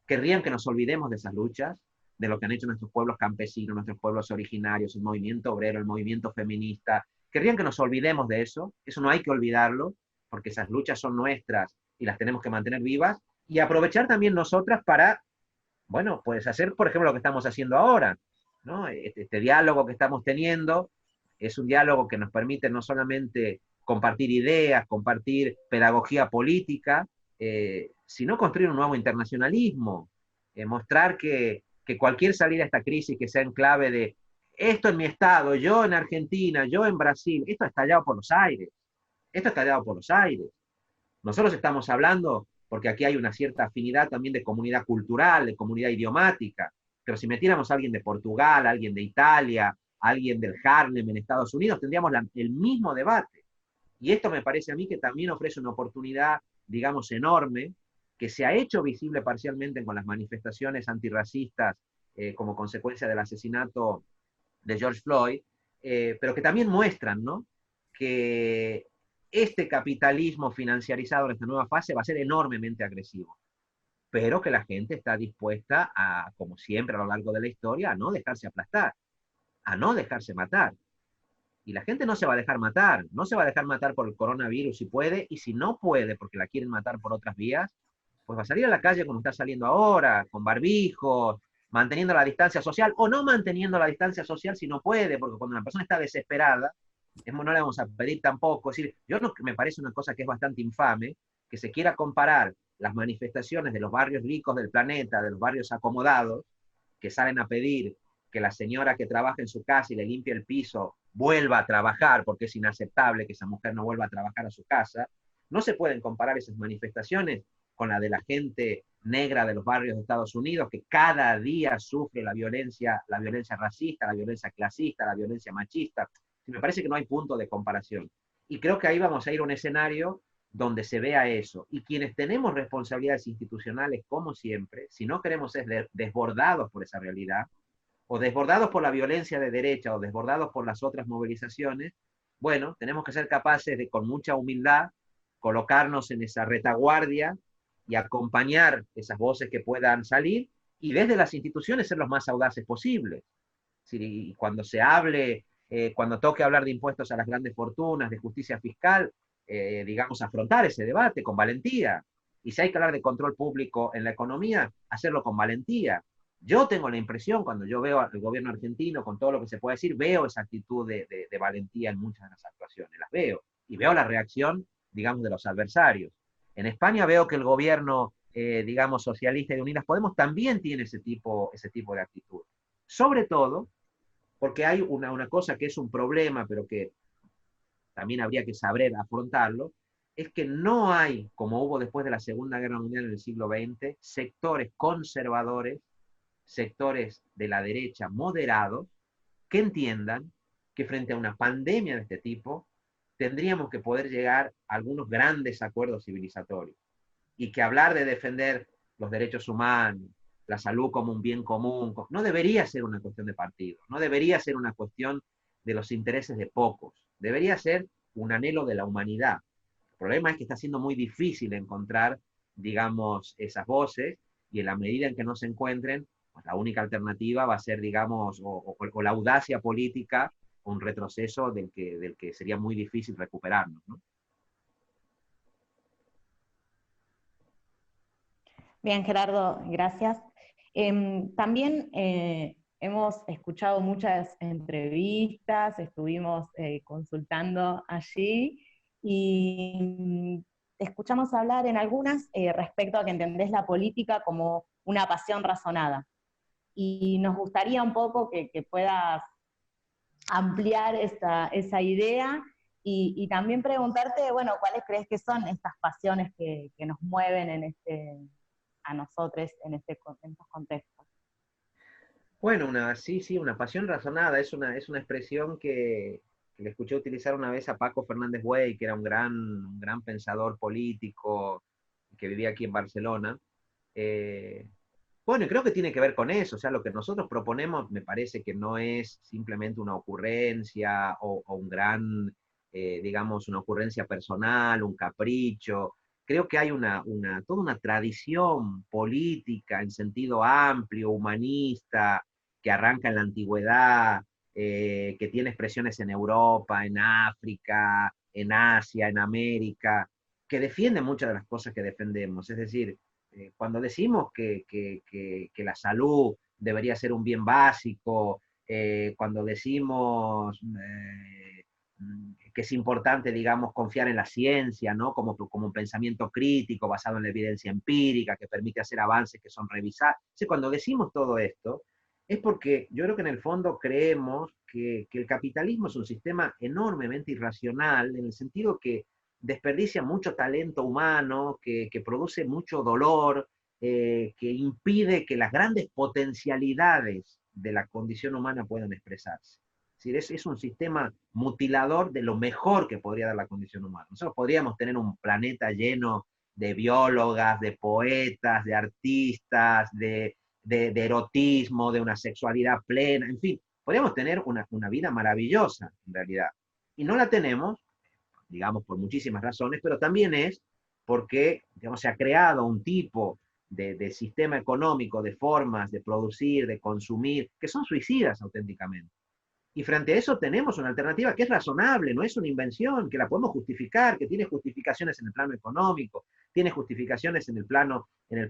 Querrían que nos olvidemos de esas luchas, de lo que han hecho nuestros pueblos campesinos, nuestros pueblos originarios, el movimiento obrero, el movimiento feminista. Querrían que nos olvidemos de eso. Eso no hay que olvidarlo, porque esas luchas son nuestras y las tenemos que mantener vivas, y aprovechar también nosotras para, bueno, pues hacer, por ejemplo, lo que estamos haciendo ahora, ¿no? Este diálogo que estamos teniendo es un diálogo que nos permite no solamente compartir ideas, compartir pedagogía política, sino construir un nuevo internacionalismo, mostrar que cualquier salida a esta crisis que sea en clave de esto en mi estado, yo en Argentina, yo en Brasil, esto está estallado por los aires, esto está estallado por los aires. Nosotros estamos hablando porque aquí hay una cierta afinidad también de comunidad cultural, de comunidad idiomática, pero si metiéramos a alguien de Portugal, a alguien de Italia, a alguien del Harlem en Estados Unidos, tendríamos el mismo debate. Y esto me parece a mí que también ofrece una oportunidad, digamos, enorme, que se ha hecho visible parcialmente con las manifestaciones antirracistas como consecuencia del asesinato de George Floyd, pero que también muestran, ¿no?, que este capitalismo financiarizado en esta nueva fase va a ser enormemente agresivo, pero que la gente está dispuesta a, como siempre a lo largo de la historia, a no dejarse aplastar, a no dejarse matar. Y la gente no se va a dejar matar, no se va a dejar matar por el coronavirus si puede, y si no puede porque la quieren matar por otras vías, pues va a salir a la calle como está saliendo ahora, con barbijos, manteniendo la distancia social, o no manteniendo la distancia social si no puede, porque cuando una persona está desesperada, no le vamos a pedir tampoco. Es decir, yo no, me parece una cosa que es bastante infame, que se quiera comparar las manifestaciones de los barrios ricos del planeta, de los barrios acomodados, que salen a pedir que la señora que trabaja en su casa y le limpia el piso vuelva a trabajar, porque es inaceptable que esa mujer no vuelva a trabajar a su casa. No se pueden comparar esas manifestaciones con la de la gente negra de los barrios de Estados Unidos, que cada día sufre la violencia racista, la violencia clasista, la violencia machista. Me parece que no hay punto de comparación. Y creo que ahí vamos a ir a un escenario donde se vea eso. Y quienes tenemos responsabilidades institucionales, como siempre, si no queremos ser desbordados por esa realidad, o desbordados por la violencia de derecha, o desbordados por las otras movilizaciones, bueno, tenemos que ser capaces de, con mucha humildad, colocarnos en esa retaguardia y acompañar esas voces que puedan salir, y desde las instituciones ser los más audaces posibles. Y cuando se hable, cuando toque hablar de impuestos a las grandes fortunas, de justicia fiscal, digamos, afrontar ese debate con valentía. Y si hay que hablar de control público en la economía, hacerlo con valentía. Yo tengo la impresión, cuando yo veo al gobierno argentino, con todo lo que se puede decir, veo esa actitud de valentía en muchas de las actuaciones, las veo. Y veo la reacción, digamos, de los adversarios. En España veo que el gobierno, digamos, socialista y de Unidas Podemos también tiene ese tipo de actitud. Sobre todo porque hay una cosa que es un problema, pero que también habría que saber afrontarlo, es que no hay, como hubo después de la Segunda Guerra Mundial en el siglo XX, sectores conservadores, sectores de la derecha moderados, que entiendan que frente a una pandemia de este tipo, tendríamos que poder llegar a algunos grandes acuerdos civilizatorios. Y que hablar de defender los derechos humanos, la salud como un bien común, no debería ser una cuestión de partido, no debería ser una cuestión de los intereses de pocos, debería ser un anhelo de la humanidad. El problema es que está siendo muy difícil encontrar, digamos, esas voces, y en la medida en que no se encuentren, pues la única alternativa va a ser, digamos, o la audacia política, o un retroceso del que sería muy difícil recuperarnos, ¿no? Bien, Gerardo, gracias. También hemos escuchado muchas entrevistas, estuvimos consultando allí y escuchamos hablar en algunas respecto a que entendés la política como una pasión razonada. y nos gustaría un poco que puedas ampliar esa idea y también preguntarte, bueno, ¿cuáles crees que son estas pasiones que nos mueven a nosotros en estos contextos? Bueno, sí, una pasión razonada, es una expresión que le escuché utilizar una vez a Paco Fernández Buey, que era un gran pensador político que vivía aquí en Barcelona. Eh, bueno, y creo que tiene que ver con eso, o sea, lo que nosotros proponemos me parece que no es simplemente una ocurrencia o un gran, digamos, una ocurrencia personal, un capricho. Creo que hay toda una tradición política en sentido amplio, humanista, que arranca en la antigüedad, que tiene expresiones en Europa, en África, en Asia, en América, que defiende muchas de las cosas que defendemos. Es decir, cuando decimos que la salud debería ser un bien básico, cuando decimos que es importante, digamos, confiar en la ciencia, ¿no? Como un pensamiento crítico basado en la evidencia empírica, que permite hacer avances que son revisados. O sea, cuando decimos todo esto, es porque yo creo que en el fondo creemos que el capitalismo es un sistema enormemente irracional, en el sentido que desperdicia mucho talento humano, que produce mucho dolor, que impide que las grandes potencialidades de la condición humana puedan expresarse. Es decir, es un sistema mutilador de lo mejor que podría dar la condición humana. Nosotros podríamos tener un planeta lleno de biólogas, de poetas, de artistas, de erotismo, de una sexualidad plena, en fin, podríamos tener una vida maravillosa, en realidad. Y no la tenemos, digamos, por muchísimas razones, pero también es porque, digamos, se ha creado un tipo de sistema económico, de formas de producir, de consumir, que son suicidas auténticamente. Y frente a eso tenemos una alternativa que es razonable, no es una invención, que la podemos justificar, que tiene justificaciones en el plano económico, tiene justificaciones en el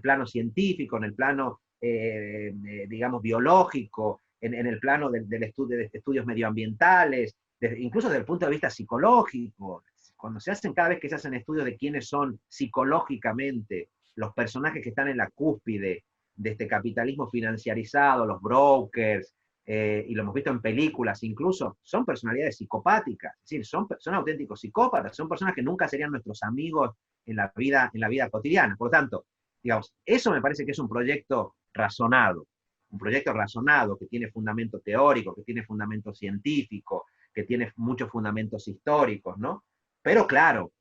plano científico, en el plano, digamos, biológico, en el plano del estudio de estudios medioambientales, incluso desde el punto de vista psicológico. Cuando cada vez que se hacen estudios de quiénes son psicológicamente los personajes que están en la cúspide de este capitalismo financiarizado, los brokers, y lo hemos visto en películas incluso, son personalidades psicopáticas, es decir, son auténticos psicópatas, son personas que nunca serían nuestros amigos en la vida cotidiana. Por lo tanto, digamos, eso me parece que es un proyecto razonado que tiene fundamento teórico, que tiene fundamento científico, que tiene muchos fundamentos históricos, ¿no? Pero claro,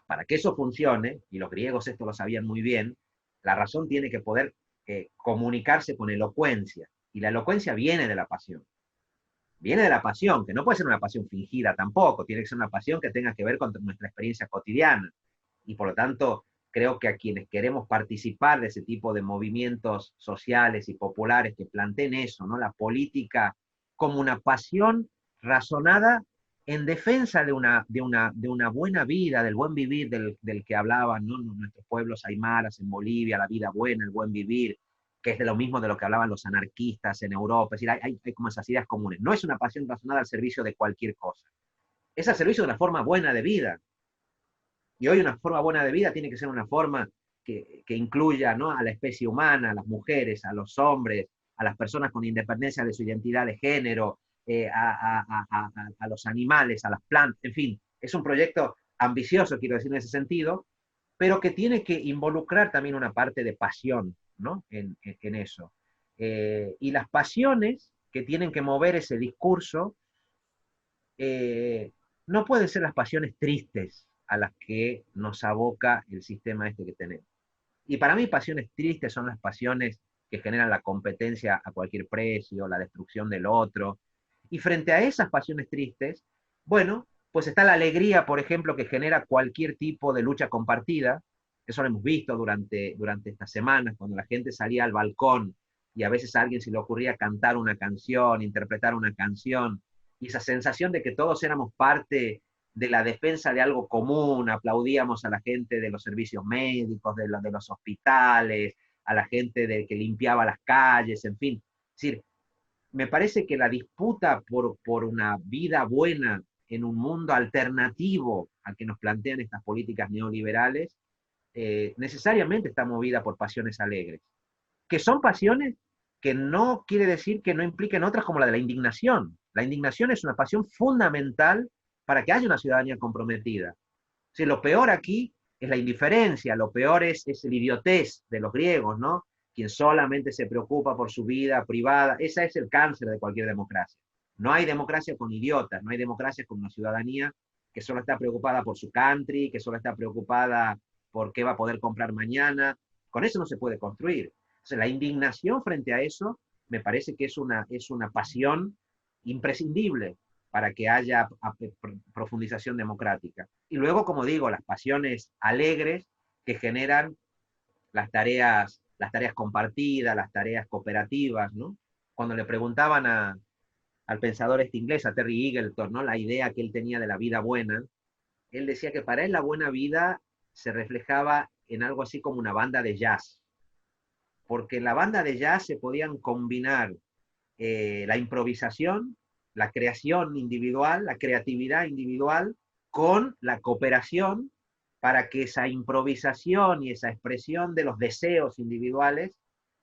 para que eso funcione, y los griegos esto lo sabían muy bien, la razón tiene que poder comunicarse con elocuencia. Y la elocuencia viene de la pasión. Viene de la pasión, que no puede ser una pasión fingida tampoco, tiene que ser una pasión que tenga que ver con nuestra experiencia cotidiana. Y por lo tanto, creo que a quienes queremos participar de ese tipo de movimientos sociales y populares que planteen eso, ¿no? La política como una pasión razonada en defensa de una buena vida, del buen vivir del que hablaban, ¿no? Nuestros pueblos aymaras en Bolivia, la vida buena, el buen vivir, que es de lo mismo de lo que hablaban los anarquistas en Europa. Es decir, hay como esas ideas comunes. No es una pasión razonada al servicio de cualquier cosa. Es al servicio de una forma buena de vida. Y hoy una forma buena de vida tiene que ser una forma que incluya, ¿no? A la especie humana, a las mujeres, a los hombres, a las personas con independencia de su identidad de género, a los animales, a las plantas, en fin. Es un proyecto ambicioso, quiero decir, en ese sentido, pero que tiene que involucrar también una parte de pasión, ¿no? En eso. Y las pasiones que tienen que mover ese discurso no pueden ser las pasiones tristes a las que nos aboca el sistema este que tenemos. Y para mí pasiones tristes son las pasiones que generan la competencia a cualquier precio, la destrucción del otro. Y frente a esas pasiones tristes, bueno, pues está la alegría, por ejemplo, que genera cualquier tipo de lucha compartida. Eso lo hemos visto durante estas semanas, cuando la gente salía al balcón y a veces a alguien se le ocurría cantar una canción, interpretar una canción, y esa sensación de que todos éramos parte de la defensa de algo común, aplaudíamos a la gente de los servicios médicos, de los hospitales, a la gente que limpiaba las calles, en fin. Es decir, me parece que la disputa por una vida buena en un mundo alternativo al que nos plantean estas políticas neoliberales, necesariamente está movida por pasiones alegres, que son pasiones que no quiere decir que no impliquen otras como la de la indignación. La indignación es una pasión fundamental para que haya una ciudadanía comprometida. O sea, lo peor aquí es la indiferencia, lo peor es el idiotez de los griegos, ¿no? Quien solamente se preocupa por su vida privada. Ese es el cáncer de cualquier democracia. No hay democracia con idiotas, no hay democracia con una ciudadanía que solo está preocupada por su country, que solo está preocupada por qué va a poder comprar mañana. Con eso no se puede construir. O sea, la indignación frente a eso me parece que es una pasión imprescindible para que haya profundización democrática. Y luego, como digo, las pasiones alegres que generan las tareas compartidas, las tareas cooperativas, ¿no? Cuando le preguntaban al pensador este inglés, a Terry Eagleton, ¿no? La idea que él tenía de la vida buena, él decía que para él la buena vida se reflejaba en algo así como una banda de jazz, porque en la banda de jazz se podían combinar la improvisación, la creación individual, la creatividad individual, con la cooperación para que esa improvisación y esa expresión de los deseos individuales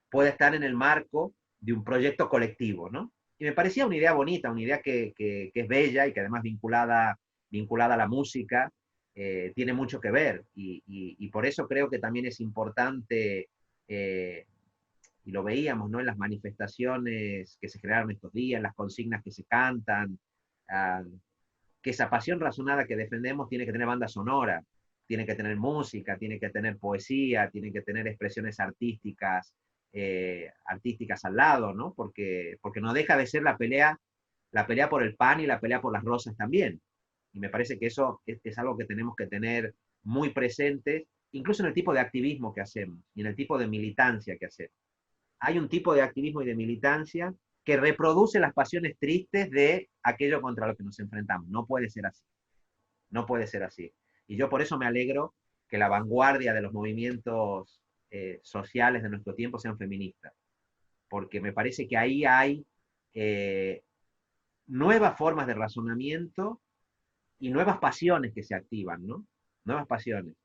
pueda estar en el marco de un proyecto colectivo, ¿no? Y me parecía una idea bonita, una idea que es bella y que además vinculada a la música, tiene mucho que ver. Y por eso creo que también es importante, y lo veíamos, ¿no? En las manifestaciones que se generaron estos días, en las consignas que se cantan, que esa pasión razonada que defendemos tiene que tener banda sonora, tiene que tener música, tiene que tener poesía, tiene que tener expresiones artísticas al lado, ¿no? Porque no deja de ser la pelea por el pan y la pelea por las rosas también. Y me parece que eso es algo que tenemos que tener muy presente, incluso en el tipo de activismo que hacemos y en el tipo de militancia que hacemos. Hay un tipo de activismo y de militancia que reproduce las pasiones tristes de aquello contra lo que nos enfrentamos. No puede ser así. No puede ser así. Y yo por eso me alegro que la vanguardia de los movimientos sociales de nuestro tiempo sean feministas. Porque me parece que ahí hay nuevas formas de razonamiento y nuevas pasiones que se activan, ¿no? Nuevas pasiones,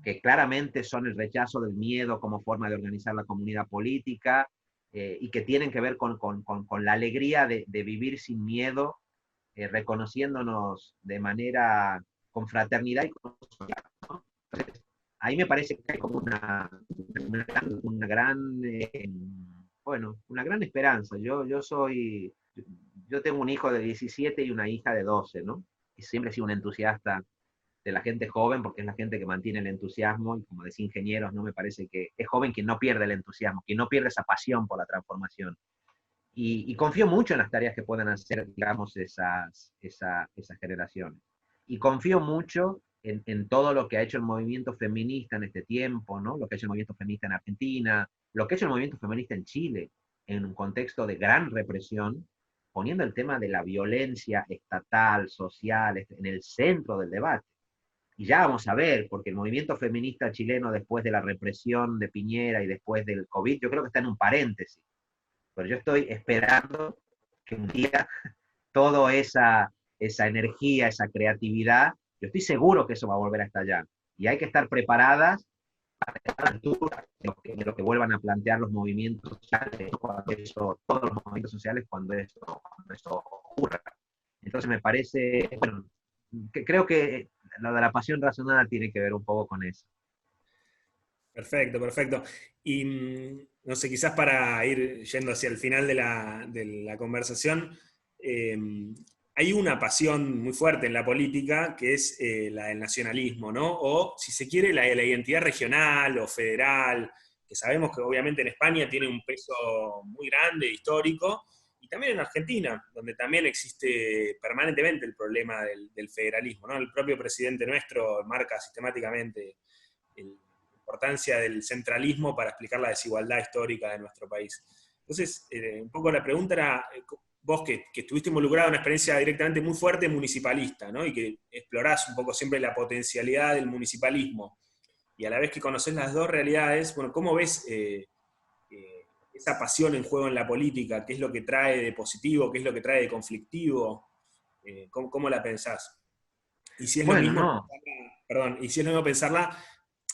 que claramente son el rechazo del miedo como forma de organizar la comunidad política, y que tienen que ver con la alegría de vivir sin miedo, reconociéndonos de manera con fraternidad y con sociedad, ¿no? Entonces, ahí me parece que hay como una gran bueno, una gran esperanza. Yo tengo un hijo de 17 y una hija de 12, ¿no? Y siempre he sido un entusiasta de la gente joven, porque es la gente que mantiene el entusiasmo, y como decía ingenieros, ¿no? Me parece que es joven quien no pierde el entusiasmo, quien no pierde esa pasión por la transformación. Y confío mucho en las tareas que puedan hacer, digamos, esas generaciones. Y confío mucho en todo lo que ha hecho el movimiento feminista en este tiempo, ¿no? Lo que ha hecho el movimiento feminista en Argentina, lo que ha hecho el movimiento feminista en Chile, en un contexto de gran represión, poniendo el tema de la violencia estatal, social, en el centro del debate. Y ya vamos a ver, porque el movimiento feminista chileno, después de la represión de Piñera y después del COVID, yo creo que está en un paréntesis. Pero yo estoy esperando que un día toda esa energía, esa creatividad, yo estoy seguro que eso va a volver a estallar. Y hay que estar preparadas a la altura de lo que vuelvan a plantear los movimientos sociales, todos los movimientos sociales cuando eso ocurra. Entonces me parece, bueno, creo que lo de la pasión razonada tiene que ver un poco con eso. Perfecto, perfecto. Y no sé, quizás para ir yendo hacia el final de la conversación, eh, hay una pasión muy fuerte en la política que es la del nacionalismo, ¿no? O, si se quiere, la de la identidad regional o federal, que sabemos que obviamente en España tiene un peso muy grande, histórico, y también en Argentina, donde también existe permanentemente el problema del federalismo, ¿no? El propio presidente nuestro marca sistemáticamente la importancia del centralismo para explicar la desigualdad histórica de nuestro país. Entonces, un poco la pregunta era, vos que estuviste involucrado en una experiencia directamente muy fuerte municipalista, ¿no? Y que explorás un poco siempre la potencialidad del municipalismo, y a la vez que conocés las dos realidades, bueno, ¿cómo ves esa pasión en juego en la política? ¿Qué es lo que trae de positivo? ¿Qué es lo que trae de conflictivo? ¿Cómo la pensás? Y si es lo Bueno, mismo no. pensarla, perdón, y si es lo mismo pensarla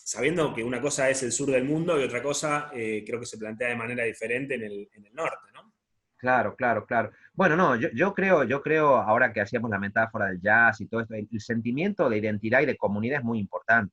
sabiendo que una cosa es el sur del mundo y otra cosa creo que se plantea de manera diferente en el norte, ¿no? Claro, claro, claro. Bueno, no, yo creo, ahora que hacíamos la metáfora del jazz y todo esto, el sentimiento de identidad y de comunidad es muy importante.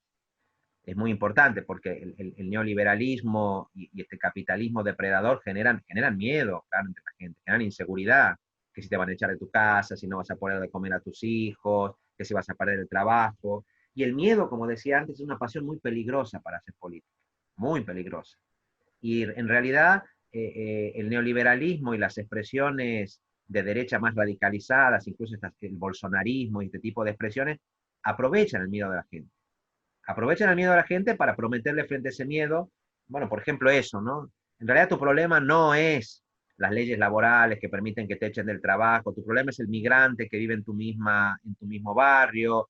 Es muy importante porque el neoliberalismo y este capitalismo depredador generan miedo, claro, entre la gente, generan inseguridad, que si te van a echar de tu casa, si no vas a poder de comer a tus hijos, que si vas a perder el trabajo. Y el miedo, como decía antes, es una pasión muy peligrosa para hacer política, muy peligrosa. Y en realidad el neoliberalismo y las expresiones de derecha más radicalizadas, incluso el bolsonarismo y este tipo de expresiones, aprovechan el miedo de la gente. Aprovechan el miedo de la gente para prometerle frente a ese miedo, bueno, por ejemplo eso, ¿no? En realidad tu problema no es las leyes laborales que permiten que te echen del trabajo, tu problema es el migrante que vive en tu mismo barrio,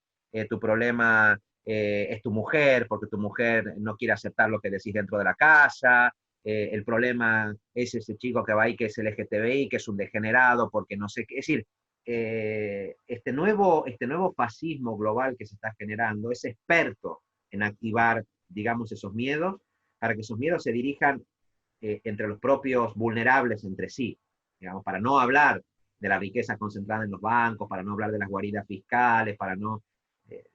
tu problema es tu mujer, porque tu mujer no quiere aceptar lo que decís dentro de la casa, el problema es ese chico que va ahí que es LGTBI, que es un degenerado, porque no sé qué, es decir, este nuevo fascismo global que se está generando es experto en activar, digamos, esos miedos, para que esos miedos se dirijan entre los propios vulnerables entre sí, digamos, para no hablar de la riqueza concentrada en los bancos, para no hablar de las guaridas fiscales, para no...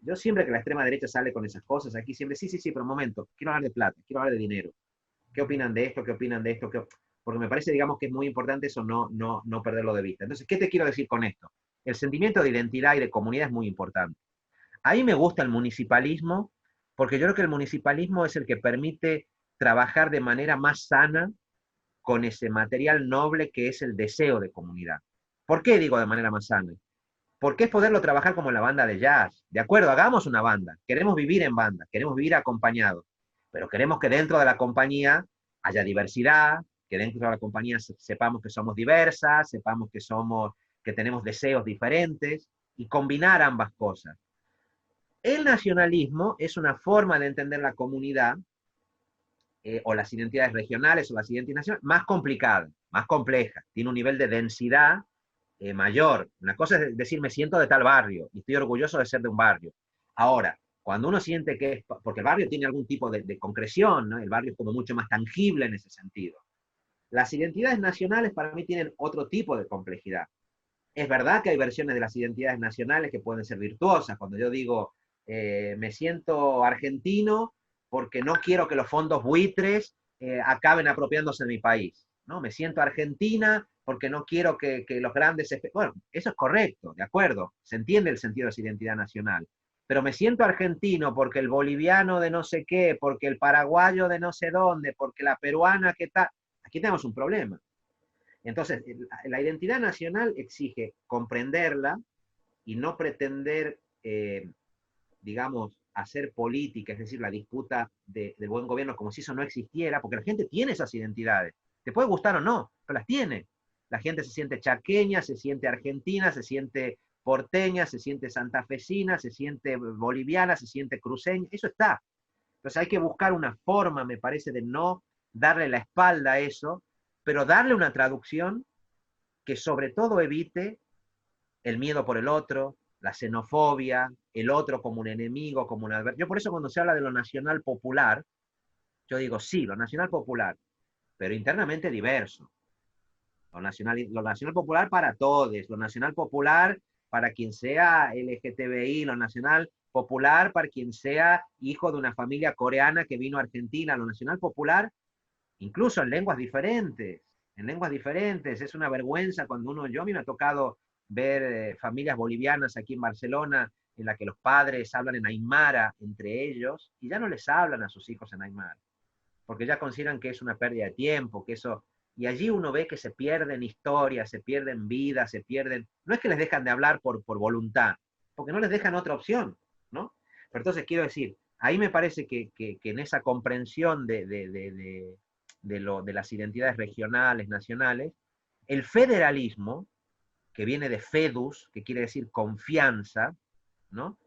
yo siempre que la extrema derecha sale con esas cosas, aquí siempre, sí, sí, sí, pero un momento, quiero hablar de plata, quiero hablar de dinero. ¿Qué opinan de esto? ¿Qué opinan de esto? Porque me parece, digamos, que es muy importante eso, no perderlo de vista. Entonces, ¿qué te quiero decir con esto? El sentimiento de identidad y de comunidad es muy importante. A mí me gusta el municipalismo, porque yo creo que el municipalismo es el que permite trabajar de manera más sana con ese material noble que es el deseo de comunidad. ¿Por qué digo de manera más sana? Porque es poderlo trabajar como en la banda de jazz. De acuerdo, hagamos una banda. Queremos vivir en banda, queremos vivir acompañados, pero queremos que dentro de la compañía haya diversidad, que dentro de la compañía sepamos que somos diversas, sepamos que tenemos deseos diferentes y combinar ambas cosas. El nacionalismo es una forma de entender la comunidad o las identidades regionales o las identidades nacionales más complicada, más compleja, tiene un nivel de densidad mayor. Una cosa es decir, me siento de tal barrio y estoy orgulloso de ser de un barrio. Ahora, cuando uno siente que es, porque el barrio tiene algún tipo de concreción, ¿no? El barrio es como mucho más tangible en ese sentido. Las identidades nacionales para mí tienen otro tipo de complejidad. Es verdad que hay versiones de las identidades nacionales que pueden ser virtuosas. Cuando yo digo, me siento argentino porque no quiero que los fondos buitres acaben apropiándose de mi país. ¿No? Me siento argentina porque no quiero que los grandes... Bueno, eso es correcto, de acuerdo. Se entiende el sentido de esa identidad nacional. Pero me siento argentino porque el boliviano de no sé qué, porque el paraguayo de no sé dónde, porque la peruana que está... Aquí tenemos un problema. Entonces, la identidad nacional exige comprenderla y no pretender, digamos, hacer política, es decir, la disputa del buen gobierno como si eso no existiera, porque la gente tiene esas identidades. Te puede gustar o no, pero las tiene. La gente se siente chaqueña, se siente argentina, se siente porteña, se siente santafesina, se siente boliviana, se siente cruceña, eso está. Entonces hay que buscar una forma, me parece, de no darle la espalda a eso, pero darle una traducción que sobre todo evite el miedo por el otro, la xenofobia, el otro como un enemigo, como un adversario. Yo por eso cuando se habla de lo nacional popular, yo digo, sí, lo nacional popular, pero internamente diverso. Lo nacional popular para todos, lo nacional popular para quien sea LGTBI, lo nacional popular para quien sea hijo de una familia coreana que vino a Argentina, lo nacional popular incluso en lenguas diferentes, es una vergüenza cuando a mí me ha tocado ver familias bolivianas aquí en Barcelona en la que los padres hablan en aymara entre ellos y ya no les hablan a sus hijos en aymara, porque ya consideran que es una pérdida de tiempo, que eso, y allí uno ve que se pierden historias, se pierden vidas, no es que les dejan de hablar por voluntad, porque no les dejan otra opción, ¿no? Pero entonces quiero decir, ahí me parece que en esa comprensión de las identidades regionales, nacionales, el federalismo, que viene de fedus, que quiere decir confianza, ¿no?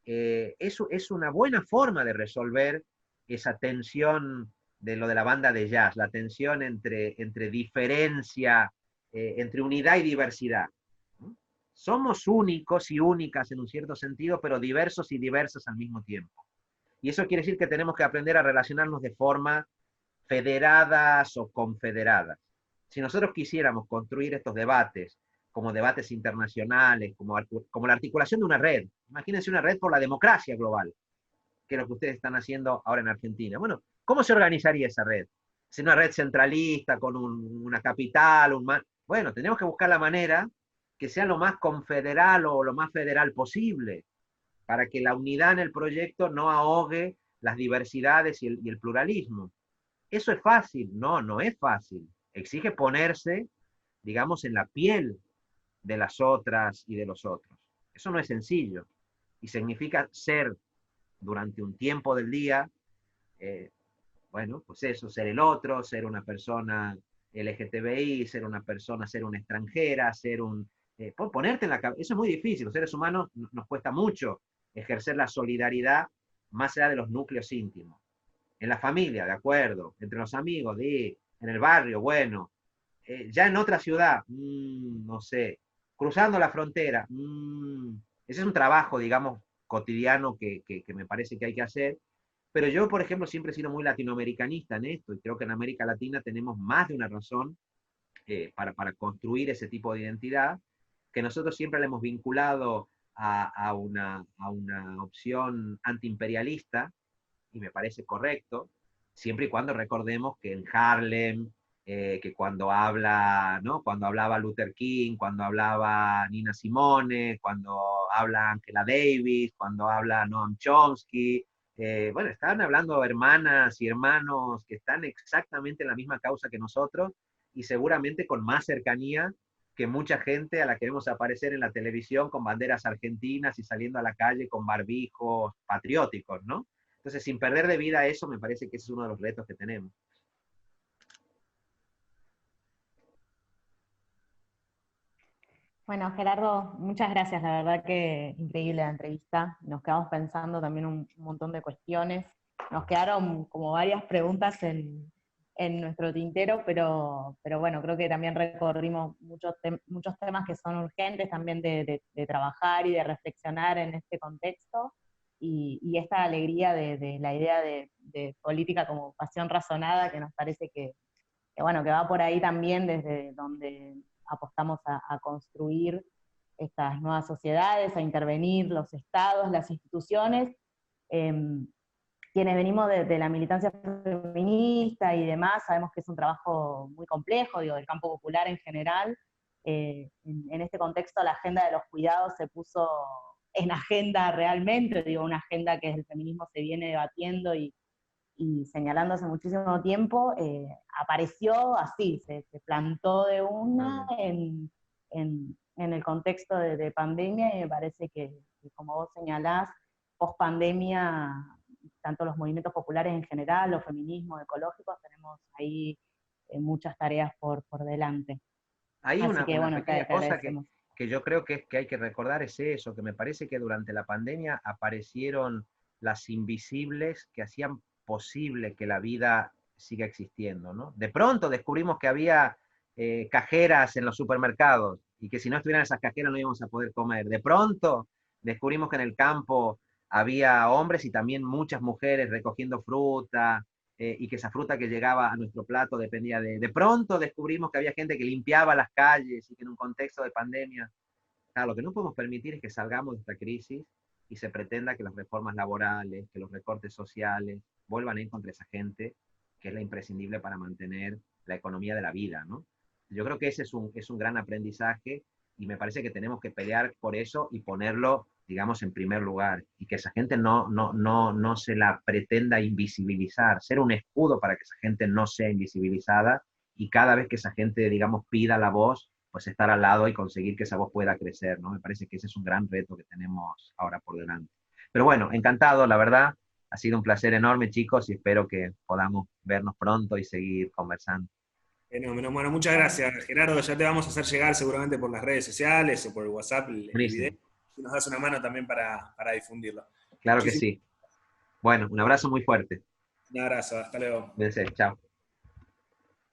Es una buena forma de resolver esa tensión de lo de la banda de jazz, la tensión entre diferencia, entre unidad y diversidad. ¿No? Somos únicos y únicas en un cierto sentido, pero diversos y diversas al mismo tiempo. Y eso quiere decir que tenemos que aprender a relacionarnos de forma federadas o confederadas. Si nosotros quisiéramos construir estos debates como debates internacionales, como la articulación de una red, imagínense una red por la democracia global, que es lo que ustedes están haciendo ahora en Argentina. Bueno, ¿cómo se organizaría esa red? ¿Es una red centralista con una capital? Bueno, tenemos que buscar la manera que sea lo más confederal o lo más federal posible, para que la unidad en el proyecto no ahogue las diversidades y el pluralismo. ¿Eso es fácil? No, no es fácil. Exige ponerse, digamos, en la piel de las otras y de los otros. Eso no es sencillo. Y significa ser durante un tiempo del día, bueno, pues eso, ser el otro, ser una persona LGTBI, ser una persona, ser una extranjera, ponerte en la cabeza. Eso es muy difícil. Los seres humanos nos cuesta mucho ejercer la solidaridad más allá de los núcleos íntimos. En la familia, de acuerdo, entre los amigos, en el barrio, bueno, ya en otra ciudad, no sé, cruzando la frontera, ese es un trabajo, digamos, cotidiano que me parece que hay que hacer, pero yo, por ejemplo, siempre he sido muy latinoamericanista en esto, y creo que en América Latina tenemos más de una razón para construir ese tipo de identidad, que nosotros siempre le hemos vinculado a una opción antiimperialista, y me parece correcto, siempre y cuando recordemos que en Harlem, que cuando habla, ¿no? Cuando hablaba Luther King, cuando hablaba Nina Simone, cuando habla Angela Davis, cuando habla Noam Chomsky, bueno, están hablando hermanas y hermanos que están exactamente en la misma causa que nosotros y seguramente con más cercanía que mucha gente a la que vemos aparecer en la televisión con banderas argentinas y saliendo a la calle con barbijos patrióticos, ¿no? Entonces, sin perder de vida eso, me parece que ese es uno de los retos que tenemos. Bueno, Gerardo, muchas gracias. La verdad que increíble la entrevista. Nos quedamos pensando también un montón de cuestiones. Nos quedaron como varias preguntas en nuestro tintero, pero bueno, creo que también recorrimos muchos temas que son urgentes también de trabajar y de reflexionar en este contexto. Y esta alegría de la idea de política como pasión razonada, que nos parece bueno, que va por ahí también desde donde apostamos a construir estas nuevas sociedades, a intervenir los estados, las instituciones, eh, quienes venimos de la militancia feminista y demás, sabemos que es un trabajo muy complejo, digo, del campo popular en general. En este contexto la agenda de los cuidados se puso en agenda realmente, digo, una agenda que desde el feminismo se viene debatiendo y señalando hace muchísimo tiempo, apareció así, se plantó de una en el contexto de pandemia, y me parece que, como vos señalás, post pandemia, tanto los movimientos populares en general, los feminismos ecológicos, tenemos ahí muchas tareas por delante. Hay Así una, que una bueno, te pequeña cosa agradecemos. que yo creo que hay que recordar es eso, que me parece que durante la pandemia aparecieron las invisibles que hacían posible que la vida siga existiendo, ¿no? De pronto descubrimos que había cajeras en los supermercados y que si no estuvieran esas cajeras no íbamos a poder comer. De pronto descubrimos que en el campo había hombres y también muchas mujeres recogiendo fruta, y que esa fruta que llegaba a nuestro plato dependía de pronto descubrimos que había gente que limpiaba las calles y que en un contexto de pandemia, claro, lo que no podemos permitir es que salgamos de esta crisis y se pretenda que las reformas laborales, que los recortes sociales vuelvan a ir contra esa gente que es la imprescindible para mantener la economía de la vida, ¿no? Yo creo que ese es un gran aprendizaje y me parece que tenemos que pelear por eso y ponerlo, digamos, en primer lugar, y que esa gente no se la pretenda invisibilizar, ser un escudo para que esa gente no sea invisibilizada, y cada vez que esa gente, digamos, pida la voz, pues estar al lado y conseguir que esa voz pueda crecer, ¿no? Me parece que ese es un gran reto que tenemos ahora por delante. Pero bueno, encantado, la verdad, ha sido un placer enorme, chicos, y espero que podamos vernos pronto y seguir conversando. Bueno, muchas gracias, Gerardo. Ya te vamos a hacer llegar seguramente por las redes sociales o por el WhatsApp el video. Buenísimo. Y nos das una mano también para difundirlo. Claro que Muchísimas sí. Bueno, un abrazo muy fuerte. Un abrazo, hasta luego. Cuídense, chao.